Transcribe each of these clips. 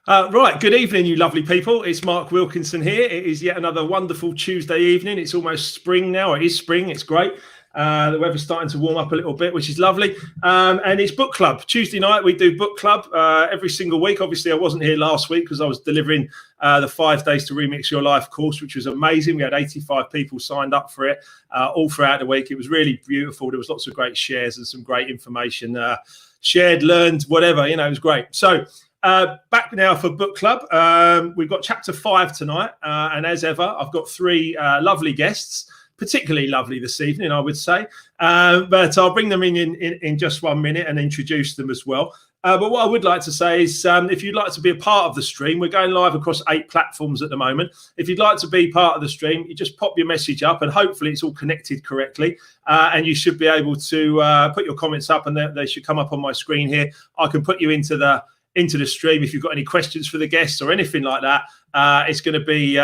Right, good evening, you lovely people. It's Mark Wilkinson here. It is yet another wonderful Tuesday evening. It's almost spring now. It is spring. It's great. The weather's starting to warm up a little bit, which is lovely. And it's book club. Tuesday night, we do book club every single week. Obviously, I wasn't here last week because I was delivering the 5 days to Remix Your Life course, which was amazing. We had 85 people signed up for it all throughout the week. It was really beautiful. There was lots of great shares and some great information shared, learned, whatever. It was great. So, back now for book club. We've got chapter 5 tonight, and as ever, I've got 3 lovely guests, particularly lovely this evening, I would say. But I'll bring them in just 1 minute and introduce them as well. But what I would like to say is, if you'd like to be a part of the stream, we're going live across 8 platforms at the moment. If you'd like to be part of the stream, you just pop your message up, and hopefully it's all connected correctly. And you should be able to put your comments up, and they should come up on my screen here. I can put you into the stream if you've got any questions for the guests or anything like that. It's going to be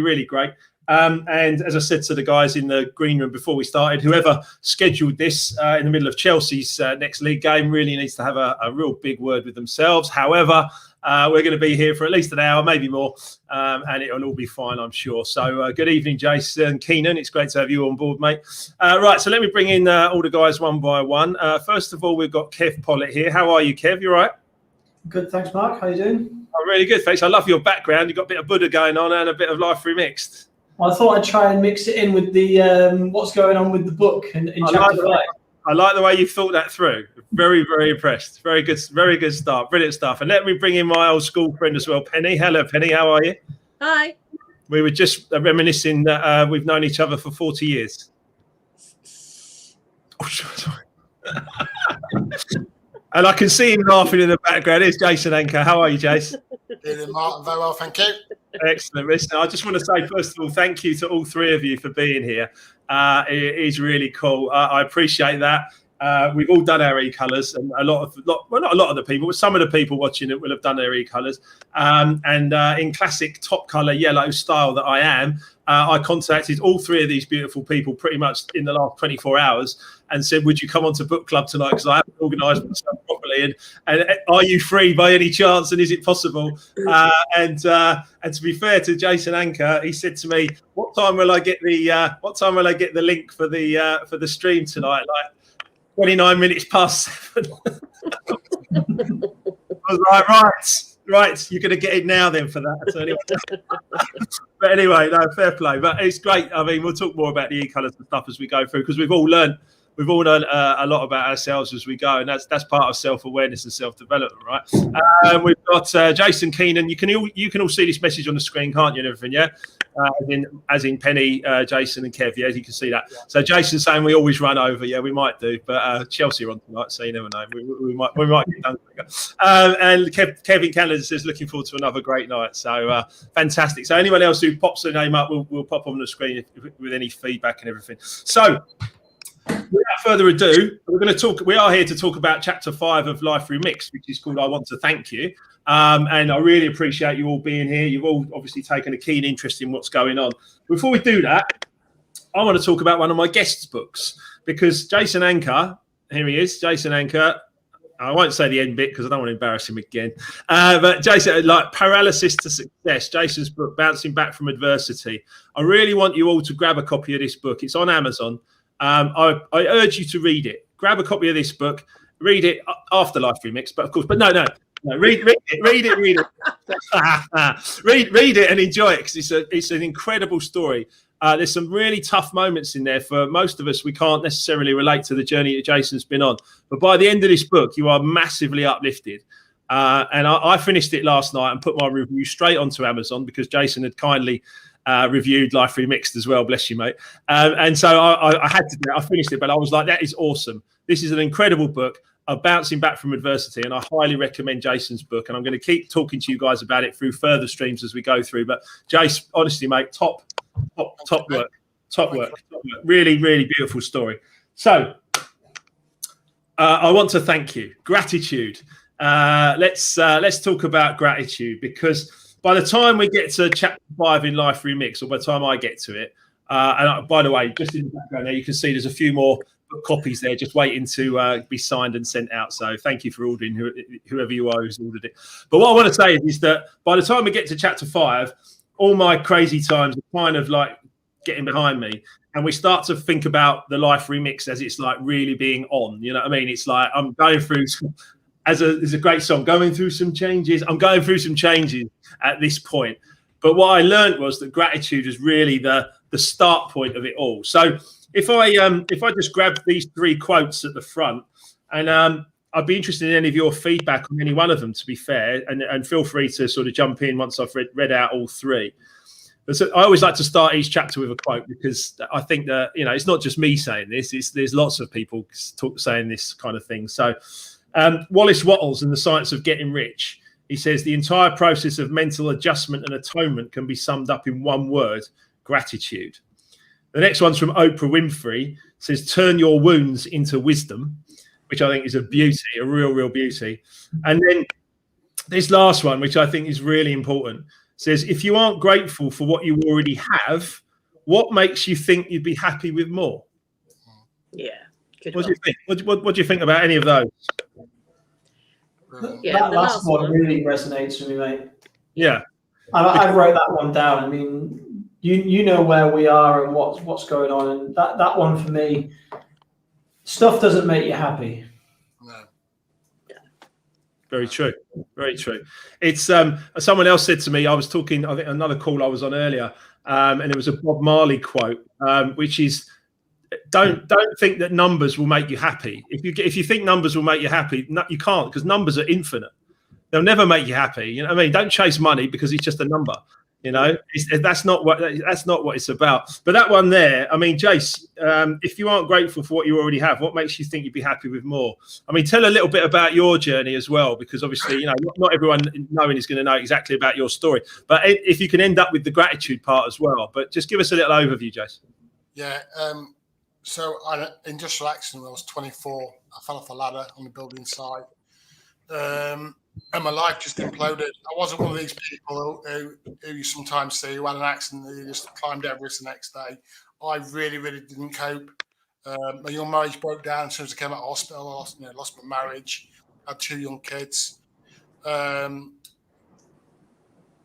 really great. And as I said to the guys in the green room before we started, whoever scheduled this in the middle of Chelsea's next league game really needs to have a real big word with themselves. However, we're going to be here for at least an hour, maybe more, and it'll all be fine, I'm sure. So good evening, Jason, Keenan. It's great to have you on board, mate. Right, so let me bring in all the guys one by one. First of all, we've got Kev Pollitt here. How are you, Kev? You all right? Good, thanks, Mark. How are you doing? I'm really good, thanks. I love your background. You've got a bit of Buddha going on and a bit of Life Remixed. Well, I thought I'd try and mix it in with the what's going on with the book in chapter 5. I like the way you thought that through. Very, very impressed. Very good start. Brilliant stuff. And let me bring in my old school friend as well, Penny. Hello, Penny. How are you? Hi. We were just reminiscing that we've known each other for 40 years. Oh, sorry. And I can see him laughing in the background. Here's Jason Anker. How are you, Jace? Good, Martin. Very well, thank you. Excellent. Listen, I just want to say, first of all, thank you to all 3 of you for being here. It is really cool. I appreciate that. We've all done our e-colours, and not a lot of the people, but some of the people watching it will have done their e-colours. And in classic top colour yellow style that I am, I contacted all 3 of these beautiful people pretty much in the last 24 hours and said, would you come on to book club tonight? Because I haven't organised myself properly. And are you free by any chance? And is it possible? And to be fair to Jason Anker, he said to me, what time will I get the link for the stream tonight? Like 29 minutes past 7. I was like, right, you're going to get it now then for that. So anyway. But anyway, no, fair play. But it's great. I mean, we'll talk more about the e-colours and stuff as we go through, because we've all learned a lot about ourselves as we go, and that's part of self-awareness and self-development, right? We've got Jason, Keenan. You can all see this message on the screen, can't you? And everything, yeah. As in Penny, Jason, and Kev. Yeah, you can see that. So Jason's saying we always run over. Yeah, we might do, but Chelsea are on tonight, so you never know. We might get done quicker. And Kevin Canada says looking forward to another great night. So fantastic. So anyone else who pops their name up, we'll pop on the screen with any feedback and everything. So, without further ado, we are here to talk about chapter 5 of Life Remixed, which is called I Want to Thank You. And I really appreciate you all being here. You've all obviously taken a keen interest in what's going on. Before we do that, I want to talk about one of my guests' books, because Jason Anker, here he is, Jason Anker. I won't say the end bit because I don't want to embarrass him again. But Jason, like Paralysis to Success, Jason's book, Bouncing Back from Adversity. I really want you all to grab a copy of this book. It's on Amazon. I urge you to read it. Grab a copy of this book, read it. Afterlife Remix, but of course, but no, read it, read it and enjoy it, because it's an incredible story. There's some really tough moments in there for most of us. We can't necessarily relate to the journey that Jason's been on, but by the end of this book, you are massively uplifted. And I finished it last night and put my review straight onto Amazon, because Jason had kindly reviewed Life Remixed as well, bless you, mate. And so I had to do it. I finished it, but I was like, that is awesome. This is an incredible book of bouncing back from adversity, and I highly recommend Jason's book. And I'm going to keep talking to you guys about it through further streams as we go through. But Jace, honestly, mate, top work. Really, really beautiful story. So I want to thank you. Gratitude. Let's talk about gratitude, because by the time we get to chapter 5 in Life Remix, or by the time I get to it, and by the way, just in the background there, you can see there's a few more copies there, just waiting to be signed and sent out. So thank you for ordering, whoever you are who's ordered it. But what I want to say is that by the time we get to chapter 5, all my crazy times are kind of like getting behind me, and we start to think about the life remix as it's like really being on. You know what I mean? It's like I'm going through, there's a great song, going through some changes. I'm going through some changes at this point. But what I learned was that gratitude is really the start point of it all. So if I just grab these 3 quotes at the front, and I'd be interested in any of your feedback on any one of them, to be fair, and feel free to sort of jump in once I've read out all 3. So I always like to start each chapter with a quote, because I think that, you know, it's not just me saying this, there's lots of people saying this kind of thing. So Wallace Wattles in The Science of Getting Rich, he says the entire process of mental adjustment and atonement can be summed up in one word: gratitude. The next one's from Oprah Winfrey, says turn your wounds into wisdom, which I think is a beauty, a real beauty. And then this last one, which I think is really important, says if you aren't grateful for what you already have, what makes you think you'd be happy with more? Yeah. What do you think? What do you think about any of those? Yeah, that last one really resonates with me, mate. Yeah, I wrote that one down. I mean, you know where we are and what's going on, and that one for me, stuff doesn't make you happy. No. very true, very true. It's someone else said to me. I was talking, I think another call I was on earlier, and it was a Bob Marley quote, which is, Don't think that numbers will make you happy. If you think numbers will make you happy, no, you can't, because numbers are infinite. They'll never make you happy. You know what I mean? Don't chase money because it's just a number. You know, that's not what it's about. But that one there, I mean, Jace, if you aren't grateful for what you already have, what makes you think you'd be happy with more? I mean, tell a little bit about your journey as well, because obviously, you know, not everyone knowing is going to know exactly about your story. But if you can end up with the gratitude part as well, but just give us a little overview, Jace. Yeah. So I had an industrial accident when I was 24. I fell off a ladder on the building site. And my life just imploded. I wasn't one of these people who you sometimes see who had an accident and just climbed Everest the next day. I really didn't cope. My young marriage broke down as soon as I came out of hospital. I lost my marriage. I had 2 young kids.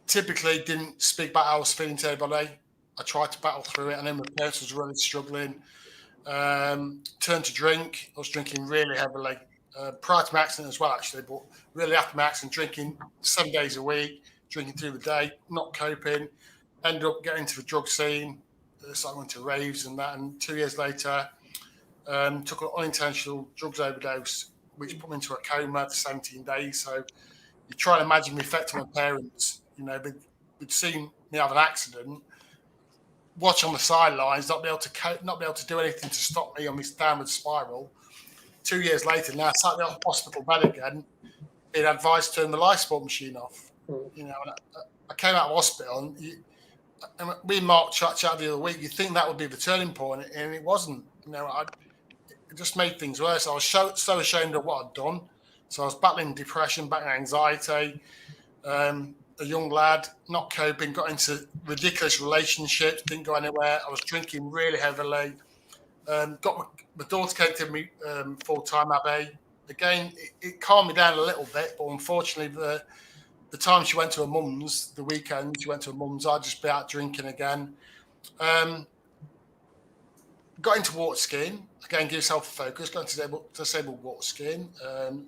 Typically didn't speak about how I was feeling to anybody. I tried to battle through it, and then my parents was really struggling. Turned to drink. I was drinking really heavily. Prior to my accident as well, actually, but really after my accident, drinking 7 days a week, drinking through the day, not coping, ended up getting into the drug scene, started going to raves and that, and 2 years later, took an unintentional drugs overdose, which put me into a coma for 17 days. So you try and imagine the effect on my parents. You know, they'd seen me have an accident, watch on the sidelines, not be able to do anything to stop me on this downward spiral. 2 years later, now I sat in the hospital bed again, being advised to turn the life support machine off. You know, and I came out of hospital, and we and Mark chat the other week. You think that would be the turning point, and it wasn't. You know, it just made things worse. I was so ashamed of what I'd done. So I was battling depression, battling anxiety. A young lad, not coping, got into ridiculous relationships, didn't go anywhere. I was drinking really heavily. Got my daughter came to me full time, Abby. Again, it calmed me down a little bit, but unfortunately, the time she went to her mum's, the weekend she went to her mum's, I'd just be out drinking again. Got into water skiing. Again, give yourself a focus. Got into disabled water skiing.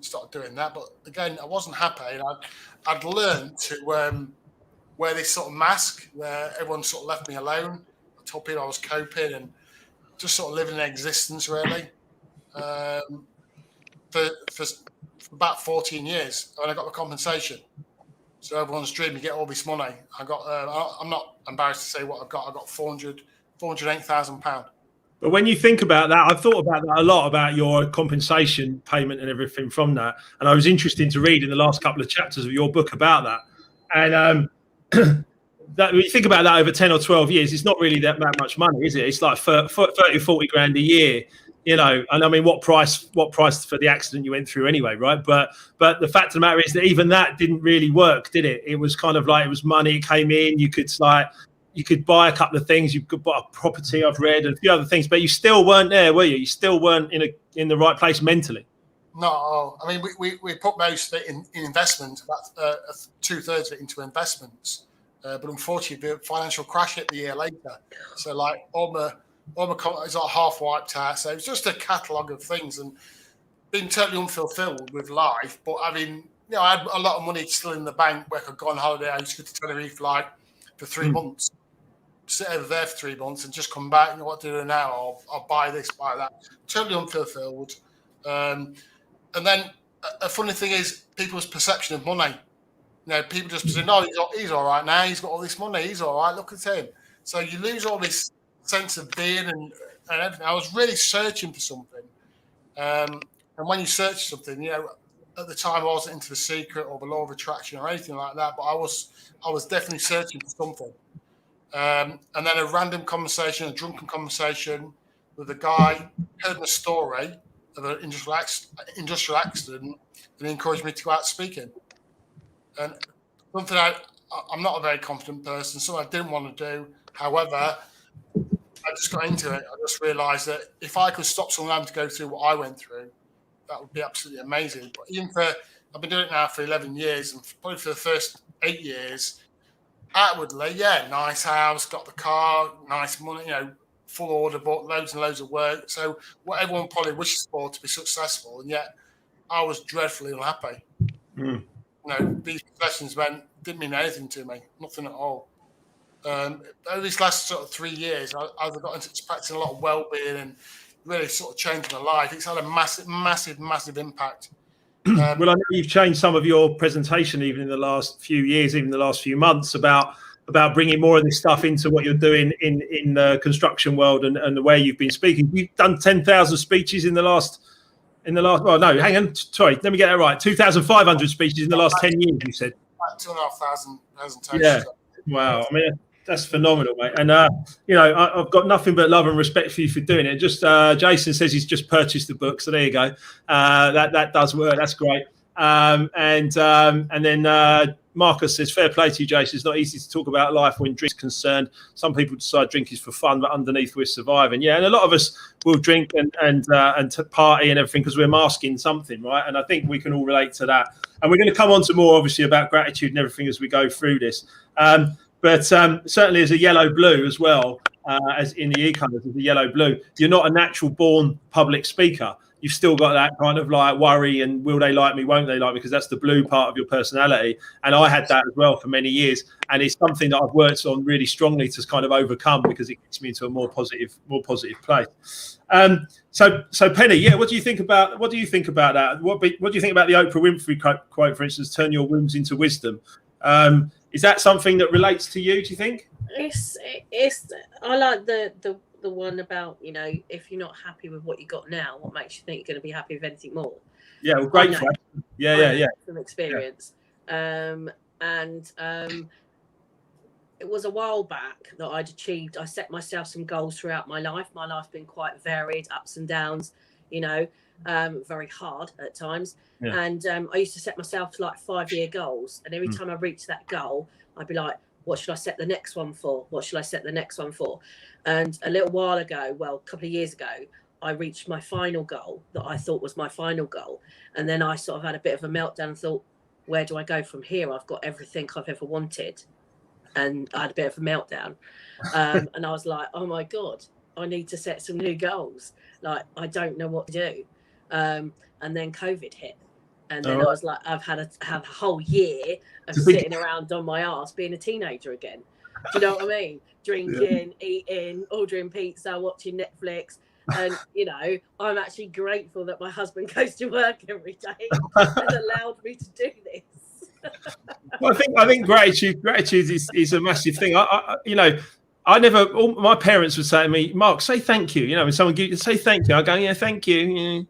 Started doing that, but again, I wasn't happy. And I'd learned to wear this sort of mask where everyone sort of left me alone. I told people I was coping and just sort of living an existence, really. For about 14 years, and I got the compensation. So everyone's dream, you get all this money. I got. I'm not embarrassed to say what I got. I got £408,000. But when you think about that, I've thought about that a lot, about your compensation payment and everything from that. And I was interested to read in the last couple of chapters of your book about that. And that, when you think about that over 10 or 12 years, it's not really that much money, is it? It's like 30, 40 grand a year, you know. And I mean, what price for the accident you went through anyway, right? But the fact of the matter is that even that didn't really work, did it? It was kind of like, it was money, it came in, you could like, you could buy a couple of things. You could buy a property, I've read, and a few other things, but you still weren't there, were you? You still weren't in the right place mentally. No, I mean, we put most of it in investment, about 2/3 of it into investments. But unfortunately, the financial crash hit the year later. So like all my it's like half wiped out. So it was just a catalogue of things and being totally unfulfilled with life. But I mean, I had a lot of money still in the bank where I could go on holiday. I used to go to Tenerife like for 3 months, sit over there for 3 months and just come back. You know what to do now? I'll buy this, buy that. Totally unfulfilled. And then a funny thing is people's perception of money. People just say, no, he's all right now. He's got all this money. He's all right. Look at him. So you lose all this sense of being and everything. I was really searching for something. And when you search something, at the time I wasn't into The Secret or the Law of Attraction or anything like that, but I was definitely searching for something. And then a random conversation, a drunken conversation with a guy, heard a story of an industrial accident, and he encouraged me to go out speaking. And something I'm not a very confident person, so I didn't want to do. However, I just got into it. I just realised that if I could stop someone having to go through what I went through, that would be absolutely amazing. But I've been doing it now for 11 years, and probably for the first 8 years, outwardly, nice house, got the car, nice money, full order book, loads and loads of work. So what everyone probably wishes for to be successful, and yet I was dreadfully unhappy. These possessions didn't mean anything to me, nothing at all. Over these last sort of 3 years, I've got into practicing a lot of well-being and really sort of changed my life. It's had a massive, massive, massive impact. Well, I know you've changed some of your presentation even in the last few years, even the last few months, about bringing more of this stuff into what you're doing in the construction world and the way you've been speaking. You've done 10,000 speeches in the last. Well, no, hang on. Sorry, let me get that right. 2,500 speeches in the last 10 years, you said. About 2,500 presentations. Yeah. Wow. I mean, that's phenomenal, mate. And, I've got nothing but love and respect for you for doing it. Just Jason says he's just purchased the book. So there you go. That does work. That's great. And then Marcus says, fair play to you, Jason. It's not easy to talk about life when drink's concerned. Some people decide drink is for fun, but underneath we're surviving. Yeah, and a lot of us will drink and party and everything because we're masking something, right? And I think we can all relate to that. And we're going to come on to more, obviously, about gratitude and everything as we go through this. But certainly as a yellow blue as well, as in the e-colours, as a yellow blue, you're not a natural born public speaker. You've still got that kind of like worry and will they like me, won't they like me? Because that's the blue part of your personality. And I had that as well for many years. And it's something that I've worked on really strongly to kind of overcome because it gets me into a more positive place. So Penny, what do you think about that? What do you think about the Oprah Winfrey quote, for instance, turn your wounds into wisdom? Is that something that relates to you, do you think? I like the one about, if you're not happy with what you got now, what makes you think you're going to be happy with anything more? Yeah, well, great. Yeah. From experience. Yeah. It was a while back that I'd achieved. I set myself some goals throughout my life. My life's been quite varied, ups and downs, very hard at times. Yeah. And I used to set myself like 5-year goals. And every time I reached that goal, I'd be like, what should I set the next one for? What should I set the next one for? And a little while ago, a couple of years ago, I reached my final goal that I thought was my final goal. And then I sort of had a bit of a meltdown and thought, where do I go from here? I've got everything I've ever wanted. And I had a bit of a meltdown. And I was like, oh my God, I need to set some new goals. Like, I don't know what to do. And then COVID hit. And then I was like, I've had a whole year of sitting around on my ass being a teenager again. Do you know what I mean? Drinking, eating, ordering pizza, watching Netflix. And, I'm actually grateful that my husband goes to work every day and allowed me to do this. Well, I think gratitude is a massive thing. I never. My parents would say to me, "Mark, say thank you." When someone say thank you, I go, "Yeah, thank you."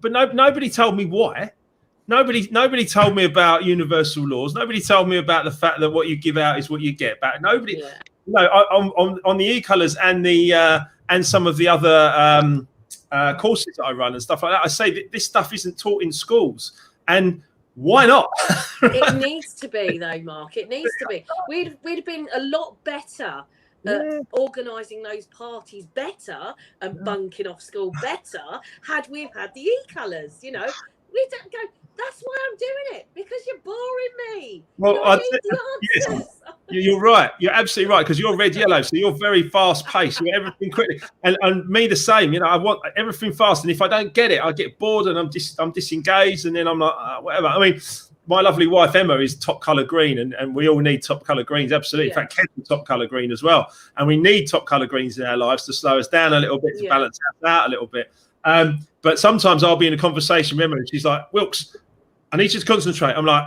But nobody told me why. Nobody told me about universal laws. Nobody told me about the fact that what you give out is what you get back. Nobody. Yeah. On the e-colours and some of the other courses that I run and stuff like that, I say that this stuff isn't taught in schools. And Why not? It needs to be though, Mark. It needs to be. We'd have been a lot better at organising those parties better and bunking off school better had we had the e-colours. You know, we don't go. That's why I'm doing it, because you're boring me. Well, I need the answers. Yes, you're right. You're absolutely right, because you're red yellow, so you're very fast paced. You're everything quickly, and me the same. You know, I want everything fast, and if I don't get it, I get bored and I'm disengaged, and then I'm like whatever. I mean, my lovely wife Emma is top colour green, and we all need top colour greens. Absolutely. In fact, Kent's top colour green as well, and we need top colour greens in our lives to slow us down a little bit, to balance us out a little bit. But sometimes I'll be in a conversation with Emma, and she's like, "Wilkes, I need you to concentrate." I'm like,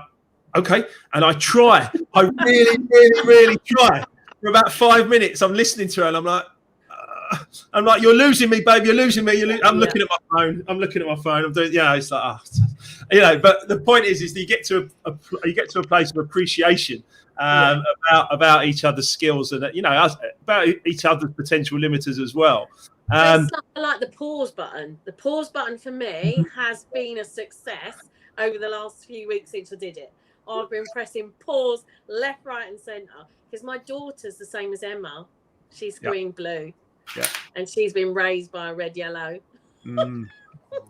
okay. And I try. I really, really, really try. For about 5 minutes, I'm listening to her, and I'm like, you're losing me, babe. You're losing me. I'm looking at my phone. I'm doing, it's like, but the point is that you get to a place of appreciation about each other's skills, and about each other's potential limiters as well. Something like the pause button. The pause button for me has been a success over the last few weeks since I did it. I've been pressing pause left, right, and centre, because my daughter's the same as Emma. She's green blue, and she's been raised by a red yellow.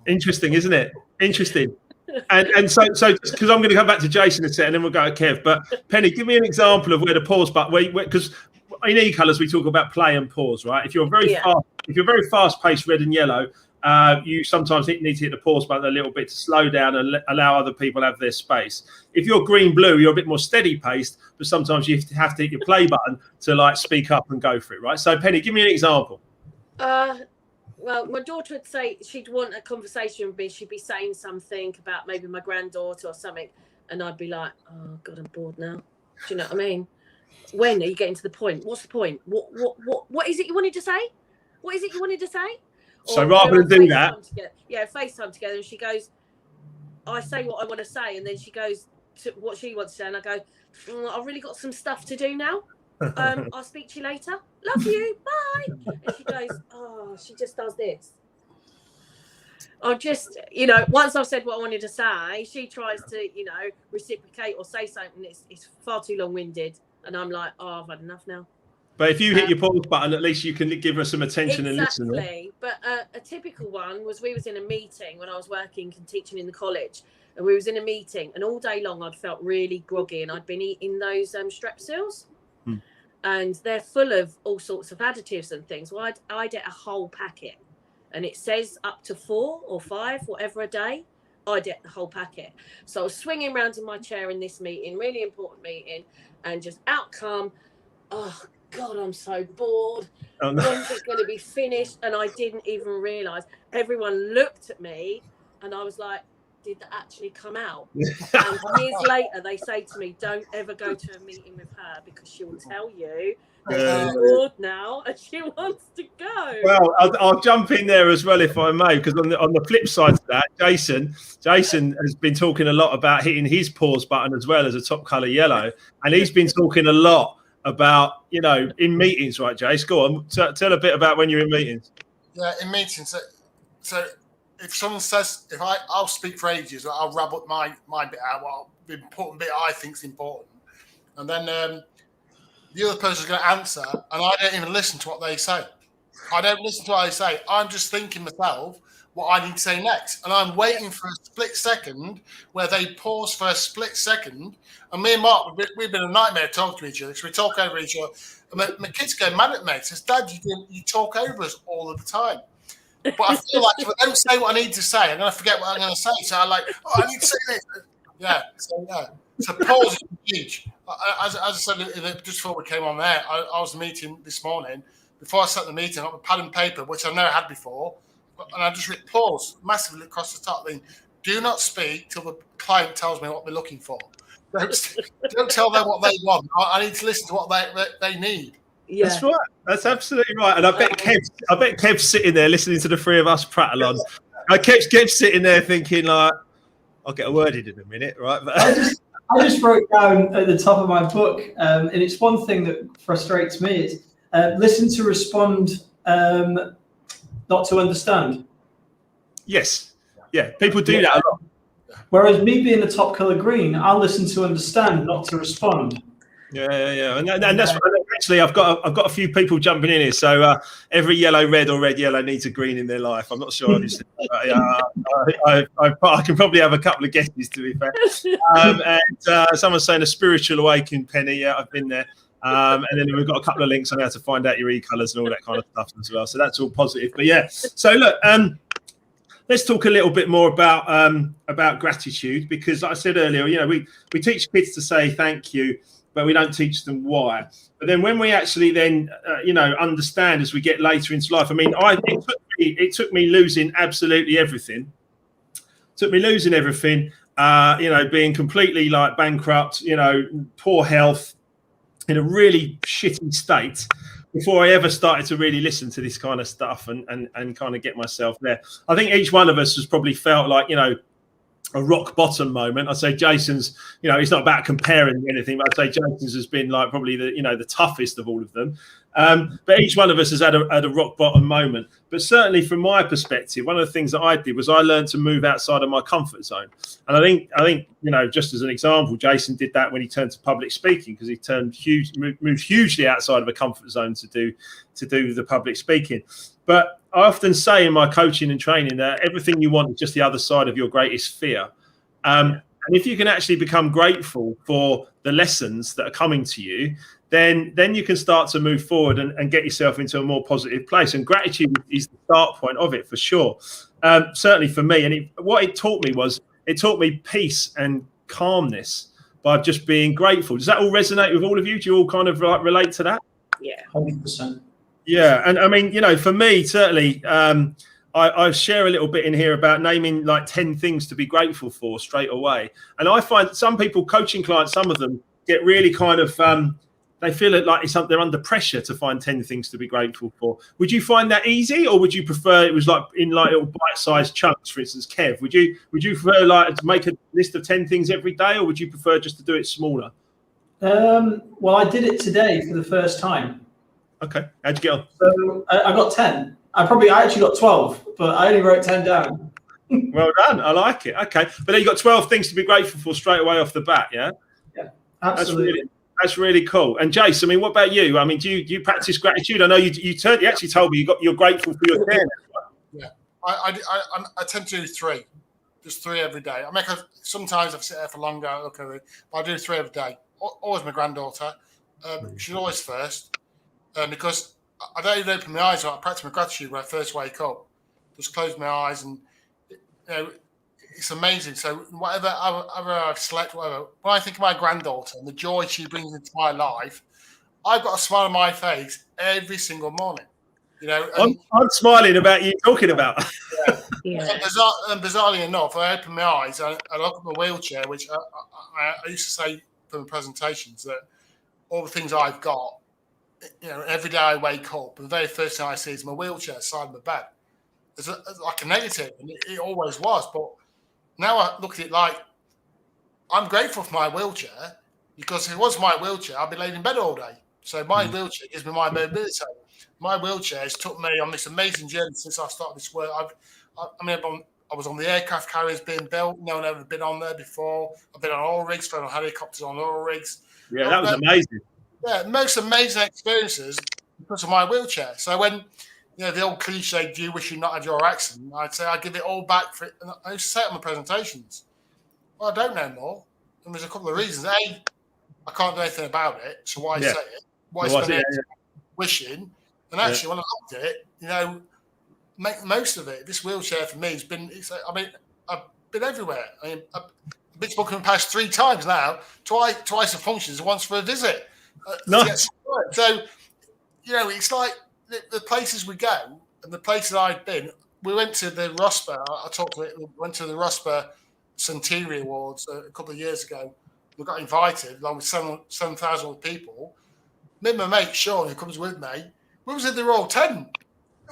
Interesting, isn't it? Interesting. And so because I'm going to come back to Jason in a second, and then we'll go to Kev. But Penny, give me an example of where the pause button, because in e-colours we talk about play and pause, right? If you're very fast paced, red and yellow, you sometimes need to hit the pause button a little bit to slow down and allow other people to have their space. If you're green blue, you're a bit more steady paced, but sometimes you have to hit your play button to speak up and go for it, right? So Penny, give me an example. Well, my daughter would say she'd want a conversation with me. She'd be saying something about maybe my granddaughter or something, and I'd be like, "Oh God, I'm bored now." Do you know what I mean? When are you getting to the point? What's the point? What is it you wanted to say? What is it you wanted to say? So rather than do that, FaceTime together, and she goes, I say what I want to say, and then she goes to what she wants to say, and I go, I've really got some stuff to do now. I'll speak to you later. Love you. Bye. And she goes, she just does this. I'll just, once I've said what I wanted to say, she tries to, reciprocate or say something. It's far too long-winded, and I'm like, I've had enough now. But if you hit your pause button, at least you can give her some attention and listen. Exactly. But a typical one was we was in a meeting when I was working and teaching in the college, and we was in a meeting, and all day long I'd felt really groggy, and I'd been eating those Strepsils, and they're full of all sorts of additives and things. Well, I'd eat a whole packet, and it says up to 4 or 5, whatever a day. I'd eat the whole packet. So I was swinging around in my chair in this meeting, really important meeting, and just out come, God, I'm so bored. Oh, no. When's it going to be finished? And I didn't even realise. Everyone looked at me, and I was like, did that actually come out? And years later, they say to me, don't ever go to a meeting with her, because she will tell you that she's bored now and she wants to go. Well, I'll jump in there as well, if I may, because on the flip side of that, Jason has been talking a lot about hitting his pause button as well as a top colour yellow, and he's been talking a lot about, in meetings, right, Jace? Go on, tell a bit about when you're in meetings. Yeah, in meetings. So if someone says, I'll speak for ages, I'll wrap up my bit out, the important bit I think is important, and then the other person's going to answer, and I don't even listen to what they say. I don't listen to what they say. I'm just thinking myself what I need to say next, and I'm waiting for a split second where they pause for a split second. And me and Mark, we've been a nightmare talking to each other, because we talk over each other. And my kids go mad at me. Says, Dad, you talk over us all of the time. But I feel like if I don't say what I need to say, I'm going to forget what I'm going to say. So I'm like, I need to say this. So pause is huge. As I said just before we came on there, I was meeting this morning. Before I sat the meeting, I got a pad and paper, which I've never had before. And I just hit pause massively across the top. Then, do not speak till the client tells me what they're looking for. Don't tell them what they want. I need to listen to what they need. Yeah. That's right. That's absolutely right. And I bet Kev's sitting there listening to the three of us prattle on. Kev's sitting there thinking like, I'll get a word in a minute, right? But I just wrote down at the top of my book, and it's one thing that frustrates me is listen to respond, not to understand. Yes. Yeah. People do that a lot. Whereas me being the top colour green, I'll listen to understand, not to respond. Yeah, and that's actually I've got a few people jumping in here. So every yellow red or red yellow needs a green in their life. I'm not sure, obviously. I can probably have a couple of guesses, to be fair. And someone's saying a spiritual awakening, Penny. Yeah, I've been there. And then we've got a couple of links on how to find out your e-colours and all that kind of stuff as well. So that's all positive. But yeah, so look, let's talk a little bit more about gratitude, because like I said earlier, you know, we teach kids to say thank you, but we don't teach them why. But then when we actually then, you know, understand as we get later into life, I mean, it took me losing absolutely everything. It took me losing everything, you know, being completely like bankrupt, you know, poor health, in a really shitty state, before I ever started to really listen to this kind of stuff and kind of get myself there. I think each one of us has probably felt like, you know, a rock bottom moment. I'd say Jason's, you know, it's not about comparing anything, but I'd say Jason's has been like probably the, you know, the toughest of all of them. But each one of us has had a rock bottom moment. But certainly from my perspective, one of the things that I did was I learned to move outside of my comfort zone. And I think, you know, just as an example, Jason did that when he turned to public speaking, because he moved hugely outside of a comfort zone to do the public speaking. But I often say in my coaching and training that everything you want is just the other side of your greatest fear. And if you can actually become grateful for the lessons that are coming to you, then you can start to move forward and get yourself into a more positive place. And gratitude is the start point of it, for sure. Certainly for me. And what it taught me peace and calmness by just being grateful. Does that all resonate with all of you? Do you all kind of like relate to that? Yeah, 100%. Yeah, and I mean, you know, for me, certainly, I share a little bit in here about naming like 10 things to be grateful for straight away. And I find some people, coaching clients, some of them get really kind of, they feel it like they're under pressure to find 10 things to be grateful for. Would you find that easy, or would you prefer it was like in like little bite-sized chunks? For instance, Kev, would you prefer like to make a list of 10 things every day, or would you prefer just to do it smaller? Well, I did it today for the first time. Okay, how'd you get on? So I got 10. I actually got 12, but I only wrote 10 down. Well done. I like it. Okay. But then you got 12 things to be grateful for straight away off the bat, yeah? Yeah, absolutely. That's really cool. And Jace, I mean, what about you? I mean, do you practice gratitude? I know you actually told me you're grateful for your care. Yeah, I tend to do 3, just 3 every day. Sometimes I sit there for longer. Okay, but I do 3 every day. Always my granddaughter. She's always first. Because I don't even open my eyes. I practice my gratitude when I first wake up. Just close my eyes, and you know, it's amazing. So whatever I've slept, whatever. When I think of my granddaughter and the joy she brings into my life, I've got a smile on my face every single morning. You know, I'm smiling about you talking about. Yeah. And bizarrely enough, I open my eyes and I look at my wheelchair, which I used to say from the presentations that all the things I've got. You know, every day I wake up, and the very first thing I see is my wheelchair side of my bed. It's like a negative, and it always was. But now I look at it like I'm grateful for my wheelchair, because if it was my wheelchair, I'd be laying in bed all day. So my wheelchair gives me my mobility. My wheelchair has took me on this amazing journey since I started this work. I was on the aircraft carriers being built. No one ever been on there before. I've been on oil rigs, flown on helicopters on oil rigs. Yeah, that was amazing. Yeah, most amazing experiences because of my wheelchair. So when, you know, the old cliche, do you wish you not had your accident? I'd say I give it all back for it. And I used to say it on my presentations. Well, I don't know more. And there's a couple of reasons. A, I can't do anything about it. So why say it? Why spend it wishing? And actually, when I looked at it, you know, make the most of it. This wheelchair for me has been, I've been everywhere. I've been to Buckingham Palace 3 times now, twice for functions and once for a visit. Nice. So, you know, it's like the places we go and the places I've been. We went to the ROSPA. We went to the ROSPA Centenary Awards a couple of years ago. We got invited along with 7,000 people. Me and my mate Sean, who comes with me, we was in the Royal Tent.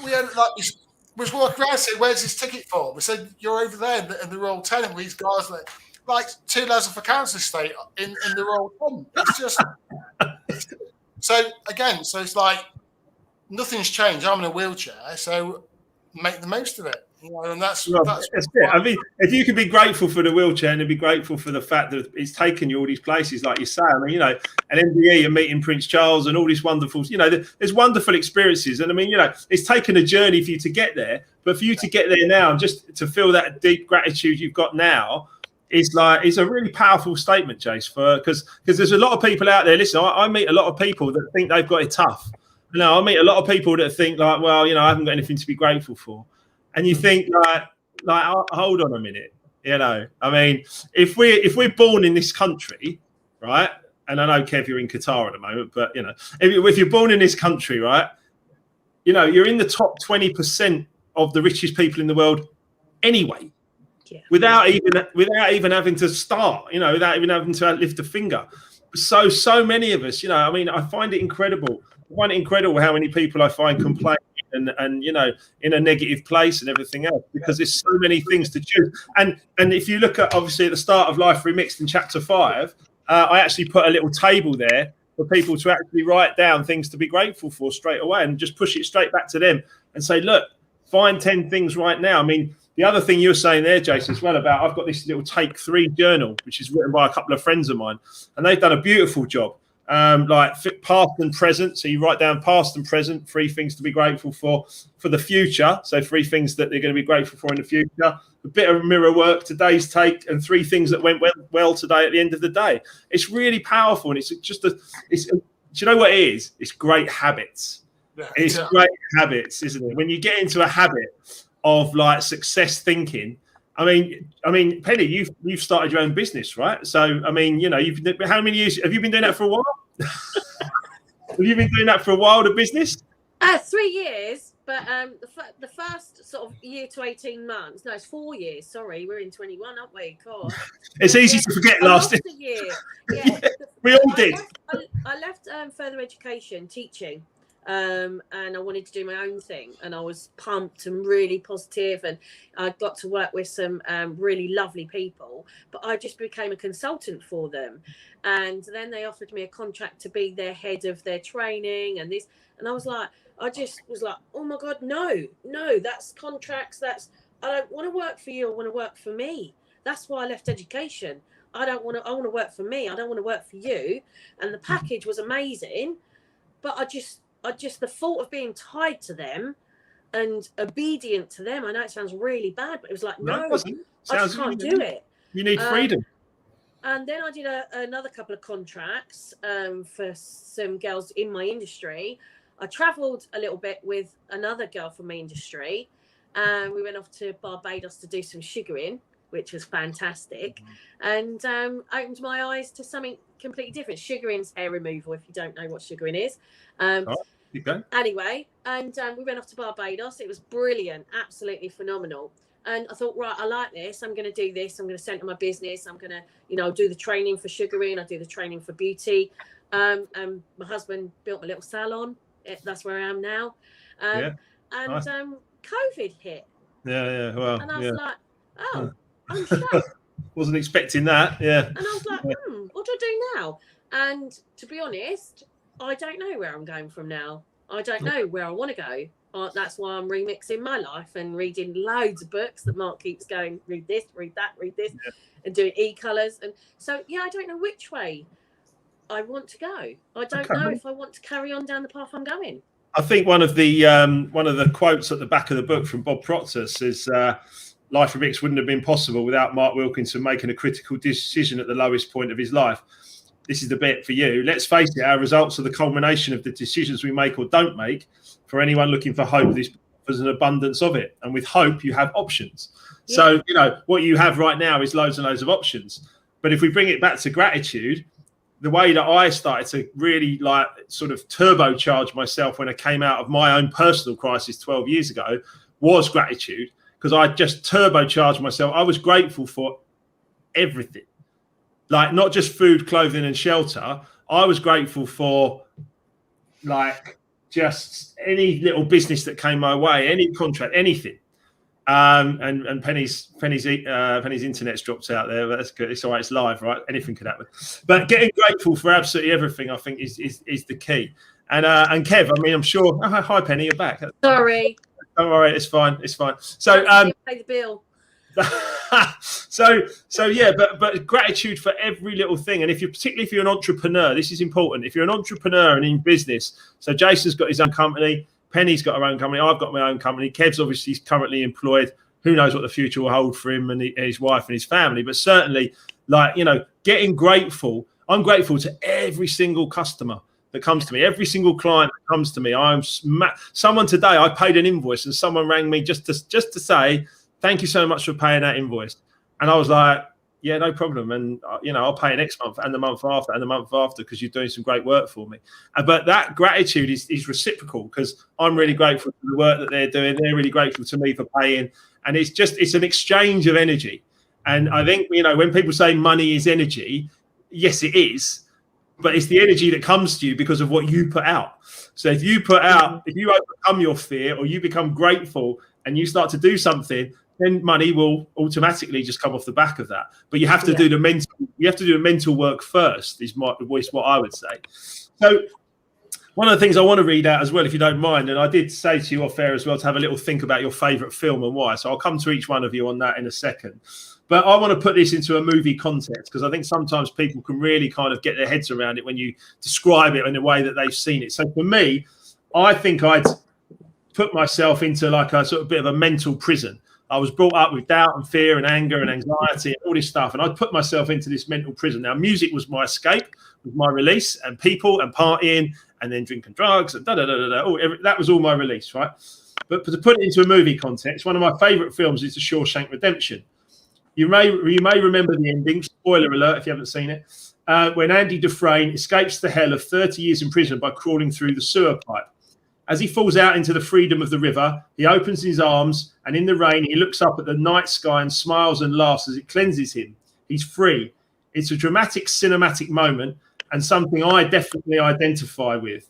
We had was walking around saying, "Where's this ticket for?" We said, "You're over there in the Royal Tent." With these guys like 2 lads of a council estate in the Royal Tent. It's just. So it's like nothing's changed. I'm in a wheelchair, so make the most of it. And that's it. I mean, if you can be grateful for the wheelchair and be grateful for the fact that it's taken you all these places, like you say, I mean, an MBE and meeting Prince Charles and all these wonderful, there's wonderful experiences. And I mean, it's taken a journey for you to get there, but for you to get there now and just to feel that deep gratitude you've got now is a really powerful statement, Jace, because there's a lot of people out there. Listen, I meet a lot of people that think they've got it tough. I meet a lot of people that think like, well, I haven't got anything to be grateful for. And you think like, hold on a minute, I mean, if we're born in this country, right? And I know, Kev, you're in Qatar at the moment, but if you're born in this country, right, you're in the top 20% of the richest people in the world anyway, without even having to start, without even having to lift a finger. So many of us, I mean, I find it incredible. I find it incredible how many people I find complain and in a negative place and everything else, because there's so many things to choose. And if you look at, obviously, at the start of Life Remixed in chapter 5, I actually put a little table there for people to actually write down things to be grateful for straight away and just push it straight back to them and say, look, find 10 things right now. I mean, the other thing you were saying there, Jason, as well, about I've got this little Take 3 journal, which is written by a couple of friends of mine, and they've done a beautiful job. Like past and present. So you write down past and present, 3 things to be grateful for the future. So 3 things that they're going to be grateful for in the future. A bit of mirror work, today's take, and 3 things that went well today at the end of the day. It's really powerful, and do you know what it is? It's great habits. It's great habits, isn't it? When you get into a habit of like success thinking. I mean, Penny, you've started your own business, right? So, I mean, how many years have you been doing that for a while? Have you been doing that for a while, the business? 3 years, but the first sort of year to 18 months. No, it's 4 years. Sorry, we're in 21, aren't we? God. It's easy to forget last year. Yeah, we all did. I left further education, teaching. And I wanted to do my own thing, and I was pumped and really positive, and I got to work with some really lovely people, but I just became a consultant for them. And then they offered me a contract to be their head of their training and this, and I just was like, oh my God, no, that's contracts. I don't want to work for you. I want to work for me. That's why I left education. I want to work for me. I don't want to work for you. And the package was amazing, but I just the thought of being tied to them and obedient to them. I know it sounds really bad, but it was like, no, I just can't do it. You need freedom. And then I did another couple of contracts for some girls in my industry. I travelled a little bit with another girl from my industry, and we went off to Barbados to do some sugaring, which was fantastic, and opened my eyes to something completely different. Sugaring's hair removal, if you don't know what sugaring is. Anyway, and we went off to Barbados. It was brilliant, absolutely phenomenal. And I thought, right, I like this. I'm going to do this. I'm going to centre my business. I'm going to, do the training for sugaring. I do the training for beauty. And my husband built a little salon. That's where I am now. And nice. COVID hit. Yeah. Well, and I was like, oh, I'm shocked. Wasn't expecting that. Yeah. And I was like, what do I do now? And to be honest, I don't know where I'm going from now. I don't know where I want to go. That's why I'm remixing my life and reading loads of books that Mark keeps going, read this, read that, read this, and doing e-colours. And so, I don't know which way I want to go. I don't know if I want to carry on down the path I'm going. I think one of the quotes at the back of the book from Bob Proctor says, Life Remixed wouldn't have been possible without Mark Wilkinson making a critical decision at the lowest point of his life. This is the bit for you. Let's face it, our results are the culmination of the decisions we make or don't make. For anyone looking for hope, there's an abundance of it. And with hope, you have options. Yeah. So, what you have right now is loads and loads of options. But if we bring it back to gratitude, the way that I started to really sort of turbocharge myself when I came out of my own personal crisis 12 years ago was gratitude, because I just turbocharged myself. I was grateful for everything. Not just food, clothing, and shelter. I was grateful for just any little business that came my way, any contract, anything. And Penny's internet's dropped out there, but that's good. It's all right. It's live, right? Anything could happen. But getting grateful for absolutely everything, I think, is the key. And Kev, I mean, I'm sure. Oh, hi, Penny, you're back. Sorry. Don't worry, it's fine. It's fine. So pay the bill. so yeah, but gratitude for every little thing. And particularly if you're an entrepreneur, this is important. If you're an entrepreneur and in business, so Jason's got his own company, Penny's got her own company, I've got my own company, Kev's obviously currently employed. Who knows what the future will hold for him and his wife and his family, but certainly, like, you know, getting grateful. I'm grateful to every single customer that comes to me, every single client that comes to me. Someone today, I paid an invoice and someone rang me just to say, thank you so much for paying that invoice. And I was like, yeah, no problem. And, you know, I'll pay it next month and the month after and the month after because you're doing some great work for me. But that gratitude is reciprocal because I'm really grateful for the work that they're doing. They're really grateful to me for paying. And it's an exchange of energy. And I think, you know, when people say money is energy, yes, it is. But it's the energy that comes to you because of what you put out. So if you overcome your fear or you become grateful and you start to do something, then money will automatically just come off the back of that. But you have to do the mental work first, is what I would say. So one of the things I want to read out as well, if you don't mind, and I did say to you off air as well to have a little think about your favourite film and why. So I'll come to each one of you on that in a second. But I want to put this into a movie context because I think sometimes people can really kind of get their heads around it when you describe it in a way that they've seen it. So for me, I think I'd put myself into like a sort of bit of a mental prison. I was brought up with doubt and fear and anger and anxiety and all this stuff. And I'd put myself into this mental prison. Now, music was my escape, was my release, and people and partying and then drinking drugs and that was all my release, right? But to put it into a movie context, one of my favourite films is The Shawshank Redemption. You may remember the ending, spoiler alert if you haven't seen it, when Andy Dufresne escapes the hell of 30 years in prison by crawling through the sewer pipe. As he falls out into the freedom of the river, he opens his arms, and in the rain, he looks up at the night sky and smiles and laughs as it cleanses him. He's free. It's a dramatic, cinematic moment and something I definitely identify with.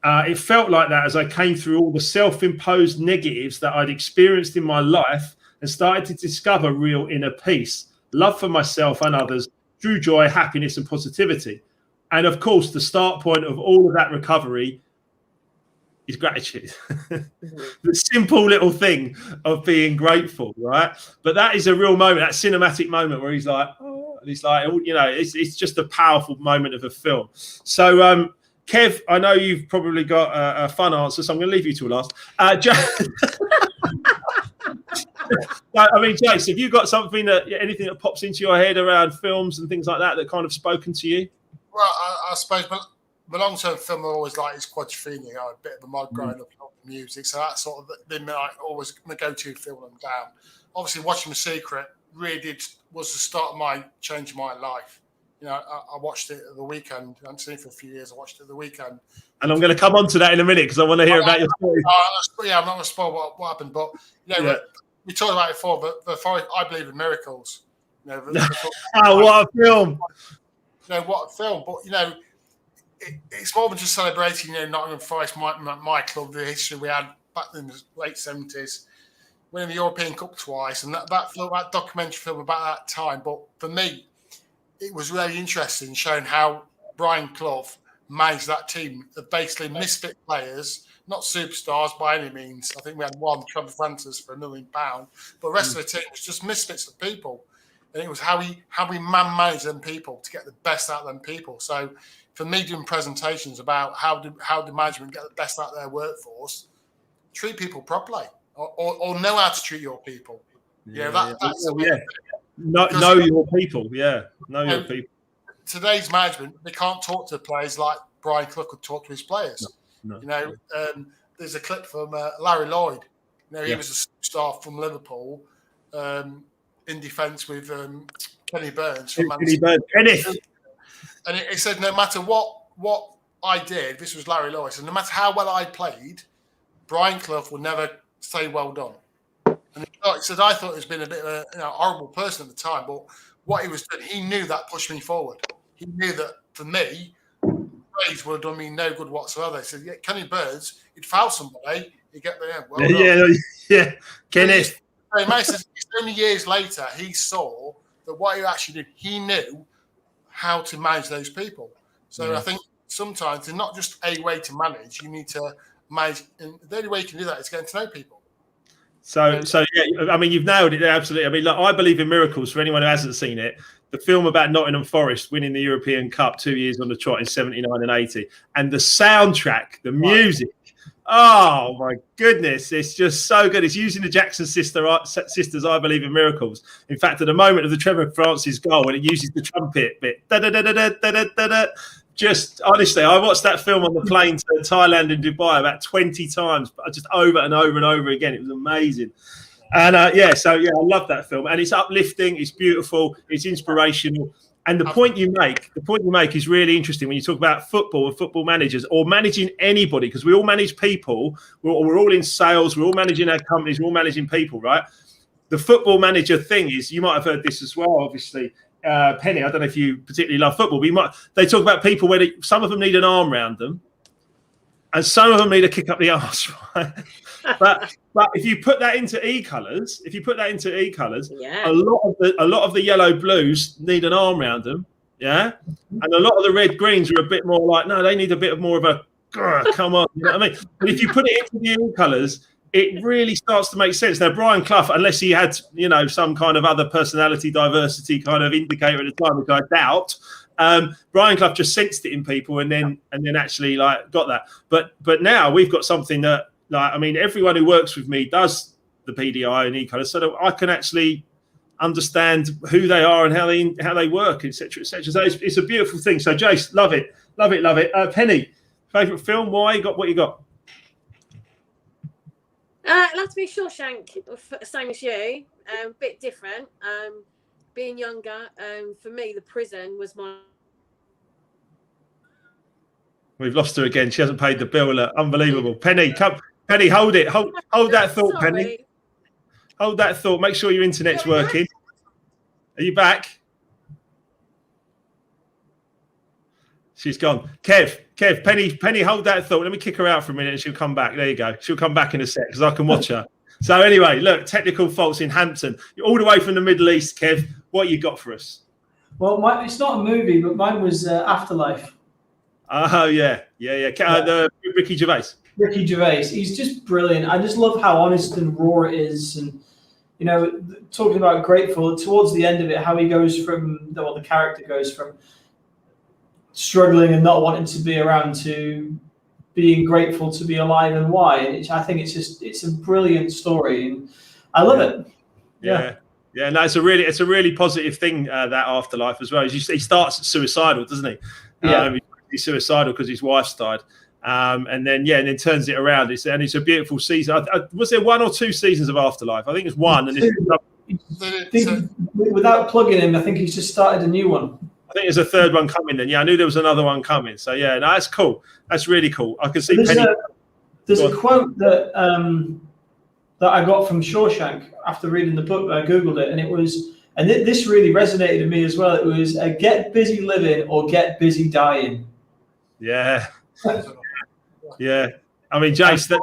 It felt like that as I came through all the self-imposed negatives that I'd experienced in my life and started to discover real inner peace, love for myself and others, true joy, happiness, and positivity. And of course, the start point of all of that recovery is gratitude. The simple little thing of being grateful, right? But that is a real moment, that cinematic moment where he's like, oh, and he's like, you know, it's just a powerful moment of a film. So, Kev, I know you've probably got a fun answer, so I'm going to leave you to last. I mean, Jace, have you got anything that pops into your head around films and things like that kind of spoken to you? Well, I suppose the long-term film I always like is Quadrophenia. I'm a bit of a mod growing up in music, so that's sort of been like always my go-to film and down. Obviously, watching The Secret really was the start of my changing my life. You know, I watched it at the weekend. I haven't seen it for a few years. I watched it at the weekend. And I'm going to come on to that in a minute because I want to hear about your story. Yeah, I'm not going to spoil what happened, but you know, we talked about it before. But I believe in miracles. You know, what a film! You know, what a film! But you know, it's more than just celebrating. You know, Nottingham Forest, my club, the history we had back in the late 70s, winning the European Cup twice, and that documentary film about that time. But for me, it was really interesting showing how Brian Clough managed that team of basically misfit players, not superstars by any means. I think we had one, Trevor Francis, for £1 million, but the rest of the team was just misfits of people. And it was how we managed them people to get the best out of them people. So for me doing presentations about how do management get the best out of their workforce, treat people properly or know how to treat your people. That's know your people. Yeah, know your people. Today's management, they can't talk to players like Brian Clough could talk to his players. No. You know, there's a clip from Larry Lloyd. You know, he was a superstar from Liverpool in defence with Kenny Burns. And he said, no matter what I did, this was Larry Lloyd, so no matter how well I played, Brian Clough would never say well done. And he said, I thought he was being a bit of a horrible person at the time, but what he was doing, he knew that pushed me forward. He knew that for me, praise would have done me no good whatsoever. He said, Kenny Burns, he'd foul somebody, he'd get there. Well yeah. Kenny. It's only years later he saw that what he actually did, he knew how to manage those people. So I think sometimes it's not just a way to manage. You need to amazing. And the only way you can do that is getting to know people. So yeah, I mean, you've nailed it there, absolutely. I mean, look, I believe in miracles. For anyone who hasn't seen it, the film about Nottingham Forest winning the European Cup 2 years on the trot in 79 and 80, and the soundtrack, the music. Oh my goodness, it's just so good. It's using the Jackson sisters, I believe in miracles. In fact, at the moment of the Trevor Francis goal, when it uses the trumpet bit, just honestly, I watched that film on the plane to Thailand and Dubai about 20 times, just over and over and over again. It was amazing. And I love that film. And it's uplifting, it's beautiful, it's inspirational. And the point you make is really interesting when you talk about football and football managers or managing anybody, because we all manage people. We're all in sales. We're all managing our companies. We're all managing people, right? The football manager thing is, you might have heard this as well, obviously. Penny, I don't know if you particularly love football, but they talk about people where some of them need an arm around them and some of them need a kick up the arse, right? But if you put that into e-colours, yeah, a lot of the yellow blues need an arm around them, yeah, and a lot of the red greens are a bit more like, no, they need a bit more of a come on, you know what I mean? But if you put it into the e-colours, it really starts to make sense. Now, Brian Clough, unless he had, some kind of other personality diversity kind of indicator at the time, which I doubt, Brian Clough just sensed it in people and then actually got that. But now we've got something that, everyone who works with me does the PDI and e-colours, so that I can actually understand who they are and how they work, etc., etc. So it's a beautiful thing. So Jace, love it. Penny, favourite film? Why? What you got? It'll have to be Shawshank, same as you. Bit different. Being younger, for me, the prison was my. We've lost her again. She hasn't paid the bill. Unbelievable. Penny, come. Penny, hold it. Hold that thought, Sorry. Penny. Hold that thought. Make sure your internet's working. Are you back? She's gone. Kev, Penny, hold that thought. Let me kick her out for a minute and she'll come back. There you go. She'll come back in a sec because I can watch her. So anyway, look, technical faults in Hampton. You're all the way from the Middle East, Kev. What you got for us? Well, it's not a movie, but mine was Afterlife. Oh, yeah. The Ricky Gervais. Ricky Gervais. He's just brilliant. I just love how honest and raw it is. And, talking about grateful, towards the end of it, how he goes the character goes from struggling and not wanting to be around to being grateful to be alive, and why. And I think it's a brilliant story, and I love it. Yeah. No, it's a really positive thing, that Afterlife as well. He starts suicidal, doesn't he? Yeah. He's suicidal because his wife's died, and then turns it around. It's a beautiful season. Was there 1 or 2 seasons of Afterlife? I think it's one. And without plugging him, I think he's just started a new one. I think there's a third one coming. Then, I knew there was another one coming. So that's cool. That's really cool. I can see. There's a quote that I got from Shawshank after reading the book. I googled it, and it was, and this really resonated with me as well. It was, "Get busy living or get busy dying." Yeah. Yeah. I mean, Jason,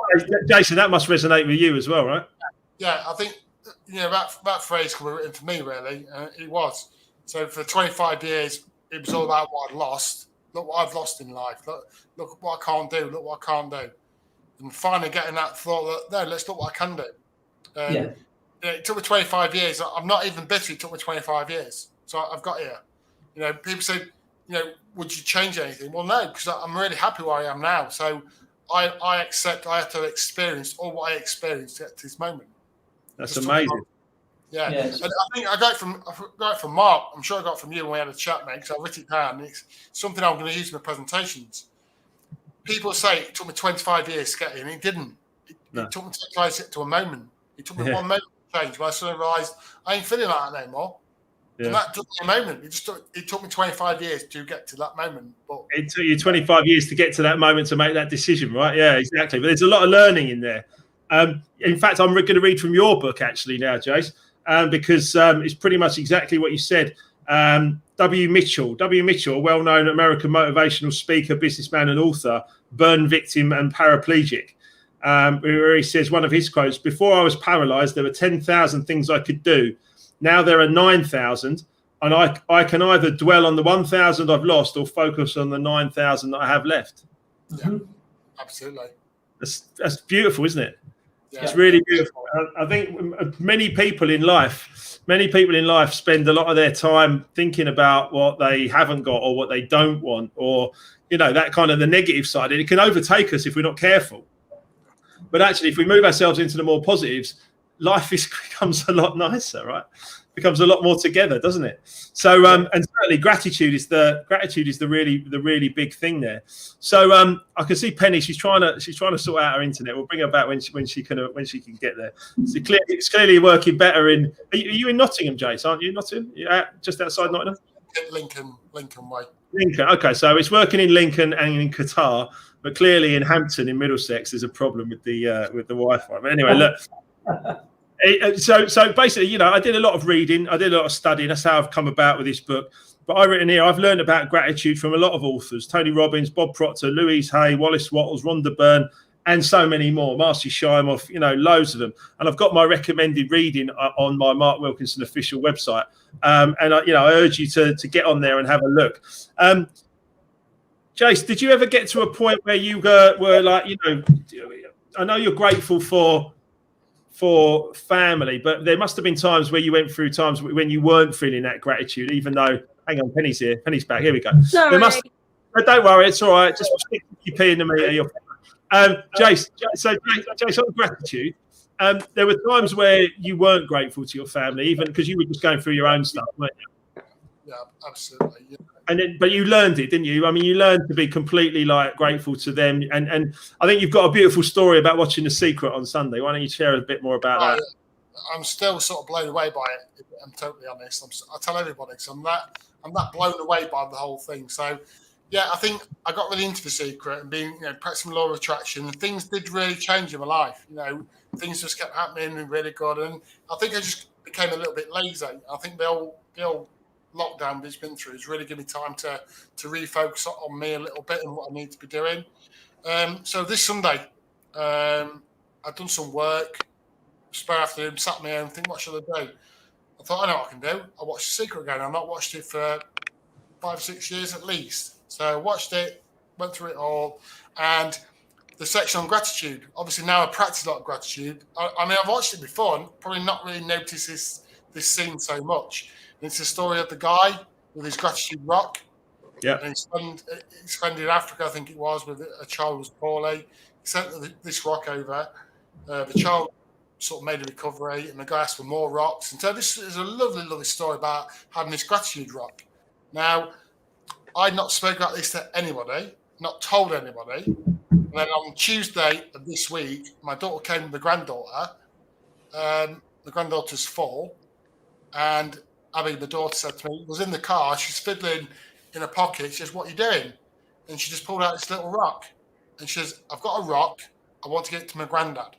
that must resonate with you as well, right? Yeah, I think that phrase could be written for me, really. It was. So for 25 years, it was all about what I'd lost. Look what I've lost in life. Look what I can't do. Look what I can't do. And finally getting that thought that, no, let's look what I can do. It took me 25 years. I'm not even bitter. It took me 25 years. So I've got here. People say, would you change anything? Well, no, because I'm really happy where I am now. So I accept I have to experience all what I experienced at this moment. That's amazing. Yeah, yes. And I think I got it from Mark. I'm sure I got it from you when we had a chat, mate, because I wrote it down. It's something I'm going to use in my presentations. People say it took me 25 years to get here, and it didn't. It took me 25 years to get to a moment. It took me one moment to change when I suddenly realised I ain't feeling like that anymore. Yeah. And that took me a moment. It took me 25 years to get to that moment. But it took you 25 years to get to that moment to make that decision, right? Yeah, exactly. But there's a lot of learning in there. In fact, I'm going to read from your book actually now, Jace. Because it's pretty much exactly what you said. W. Mitchell, a well-known American motivational speaker, businessman and author, burn victim and paraplegic, where he says one of his quotes, "Before I was paralyzed, there were 10,000 things I could do. Now there are 9,000, and I can either dwell on the 1,000 I've lost or focus on the 9,000 that I have left." Yeah, absolutely. That's beautiful, isn't it? Yeah. It's really beautiful. I think many people in life spend a lot of their time thinking about what they haven't got or what they don't want, or that kind of the negative side, and it can overtake us if we're not careful. But actually, if we move ourselves into the more positives, life becomes a lot nicer, right? Becomes a lot more together, doesn't it? So, and certainly gratitude is the really big thing there. So, I can see Penny. She's trying to sort out her internet. We'll bring her back when she can get there. So it's clearly working better in. Are you in Nottingham, Jace? Aren't you? Nottingham? You're just outside Nottingham. Lincoln way. Lincoln. Okay, so it's working in Lincoln and in Qatar, but clearly in Hampton, in Middlesex, there's a problem with the Wi-Fi. But anyway, look. So basically, I did a lot of reading, I did a lot of studying. That's how I've come about with this book. But I've written here, I've learned about gratitude from a lot of authors: Tony Robbins, Bob Proctor, Louise Hay, Wallace Wattles, Rhonda Byrne, and so many more. Marcy Shimoff, loads of them. And I've got my recommended reading on my Mark Wilkinson official website. And I urge you to get on there and have a look. Jace, did you ever get to a point where you were like, I know you're grateful for family, but there must have been times where you went through times when you weren't feeling that gratitude, even though, hang on, Penny's here. Penny's back. Here we go. Sorry. Don't worry, it's all right. Just stick your pee in the meter. Jace, on gratitude, there were times where you weren't grateful to your family, even because you were just going through your own stuff, weren't you? Yeah, absolutely. Yeah. But you learned it, didn't you? I mean, you learned to be completely grateful to them. And I think you've got a beautiful story about watching The Secret on Sunday. Why don't you share a bit more about that? I'm still sort of blown away by it, if I'm totally honest. I tell everybody, because I'm that blown away by the whole thing. So, yeah, I think I got really into The Secret and being, practicing law of attraction, and things did really change in my life. Things just kept happening and really good. And I think I just became a little bit lazy. I think the old lockdown we've been through has really given me time to refocus on me a little bit and what I need to be doing. So this Sunday, I've done some work, spare afternoon, sat me home, think, what should I do? I thought, I know what I can do. I watched The Secret again. I've not watched it for 5 or 6 years at least. So I watched it, went through it all, and the section on gratitude. Obviously now I practice a lot of gratitude. I mean, I've watched it before and probably not really noticed this scene so much. It's the story of the guy with his gratitude rock. Yeah. And he spent in Africa, I think it was, with a child who was poorly. He sent this rock over. The child sort of made a recovery, and the guy asked for more rocks. And so this is a lovely, lovely story about having this gratitude rock. Now, I'd not spoken about this to anybody, not told anybody. And then on Tuesday of this week, my daughter came with the granddaughter. The granddaughter's 4, and Abby, the daughter, said to me, was in the car, she's fiddling in her pocket. She says, what are you doing? And she just pulled out this little rock. And she says, I've got a rock. I want to get it to my granddad.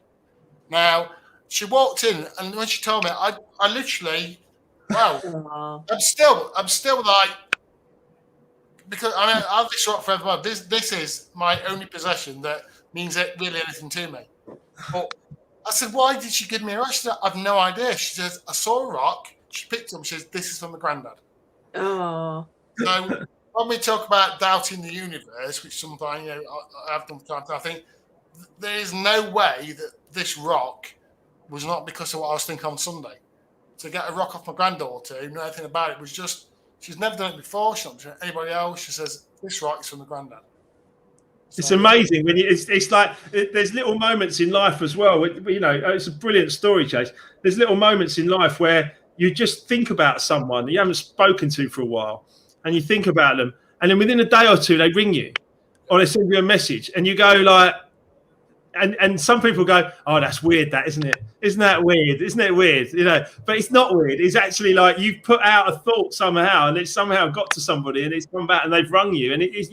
Now, she walked in, and when she told me, I literally, wow. I'm still like, because I mean, I've this rock forever. This is my only possession that means really anything to me. But I said, why did she give me a rock? She said, I've no idea. She says, I saw a rock. She picked it up. She says, this is from the granddad. Oh. So when we talk about doubting the universe, which sometimes I've done from time to time, I think there is no way that this rock was not because of what I was thinking on Sunday. To get a rock off my granddaughter who knew anything about it was just, she's never done it before. She's not done it anybody else. She says, this rock is from the granddad. So, it's amazing when it's like there's little moments in life as well. It's a brilliant story, Chase. There's little moments in life where you just think about someone that you haven't spoken to for a while, and you think about them, and then within a day or two they ring you, or they send you a message, and you go like, and some people go, oh, that's weird, that isn't it? Isn't that weird? Isn't it weird? But it's not weird. It's actually like you've put out a thought somehow, and it's somehow got to somebody, and it's come back, and they've rung you, and it is,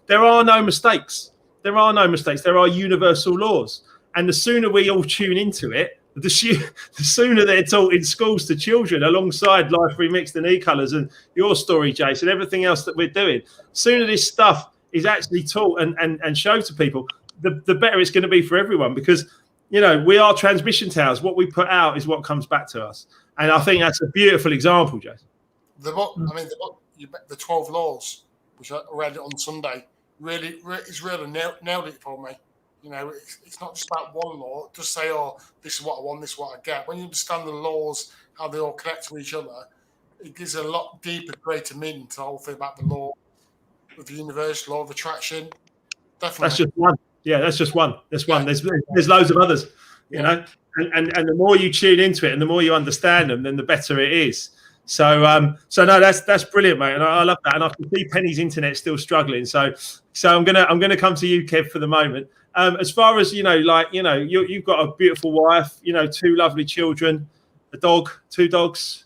there are no mistakes. There are no mistakes. There are universal laws, and the sooner we all tune into it, the sooner they're taught in schools to children, alongside Life Remixed and E-Colours and your story, Jason, and everything else that we're doing. Sooner this stuff is actually taught and shown to people, the better it's going to be for everyone, because we are transmission towers. What we put out is what comes back to us, and I think that's a beautiful example, Jason. The book, the 12 Laws, which I read on Sunday, really nailed it for me. You know, it's not just about one law. Just say, oh, this is what I want, this is what I get. When you understand the laws, how they all connect to each other, it gives a lot deeper, greater meaning to the whole thing about the law of the universe, law of attraction. Definitely. That's just one. Yeah, that's just one. That's one. There's loads of others, you know, and the more you tune into it and the more you understand them, then the better it is. So no, that's brilliant, mate, and I love that. And I can see Penny's internet still struggling. So I'm gonna come to you, Kev, for the moment. As far as you've got a beautiful wife, 2 lovely children, a dog, 2 dogs.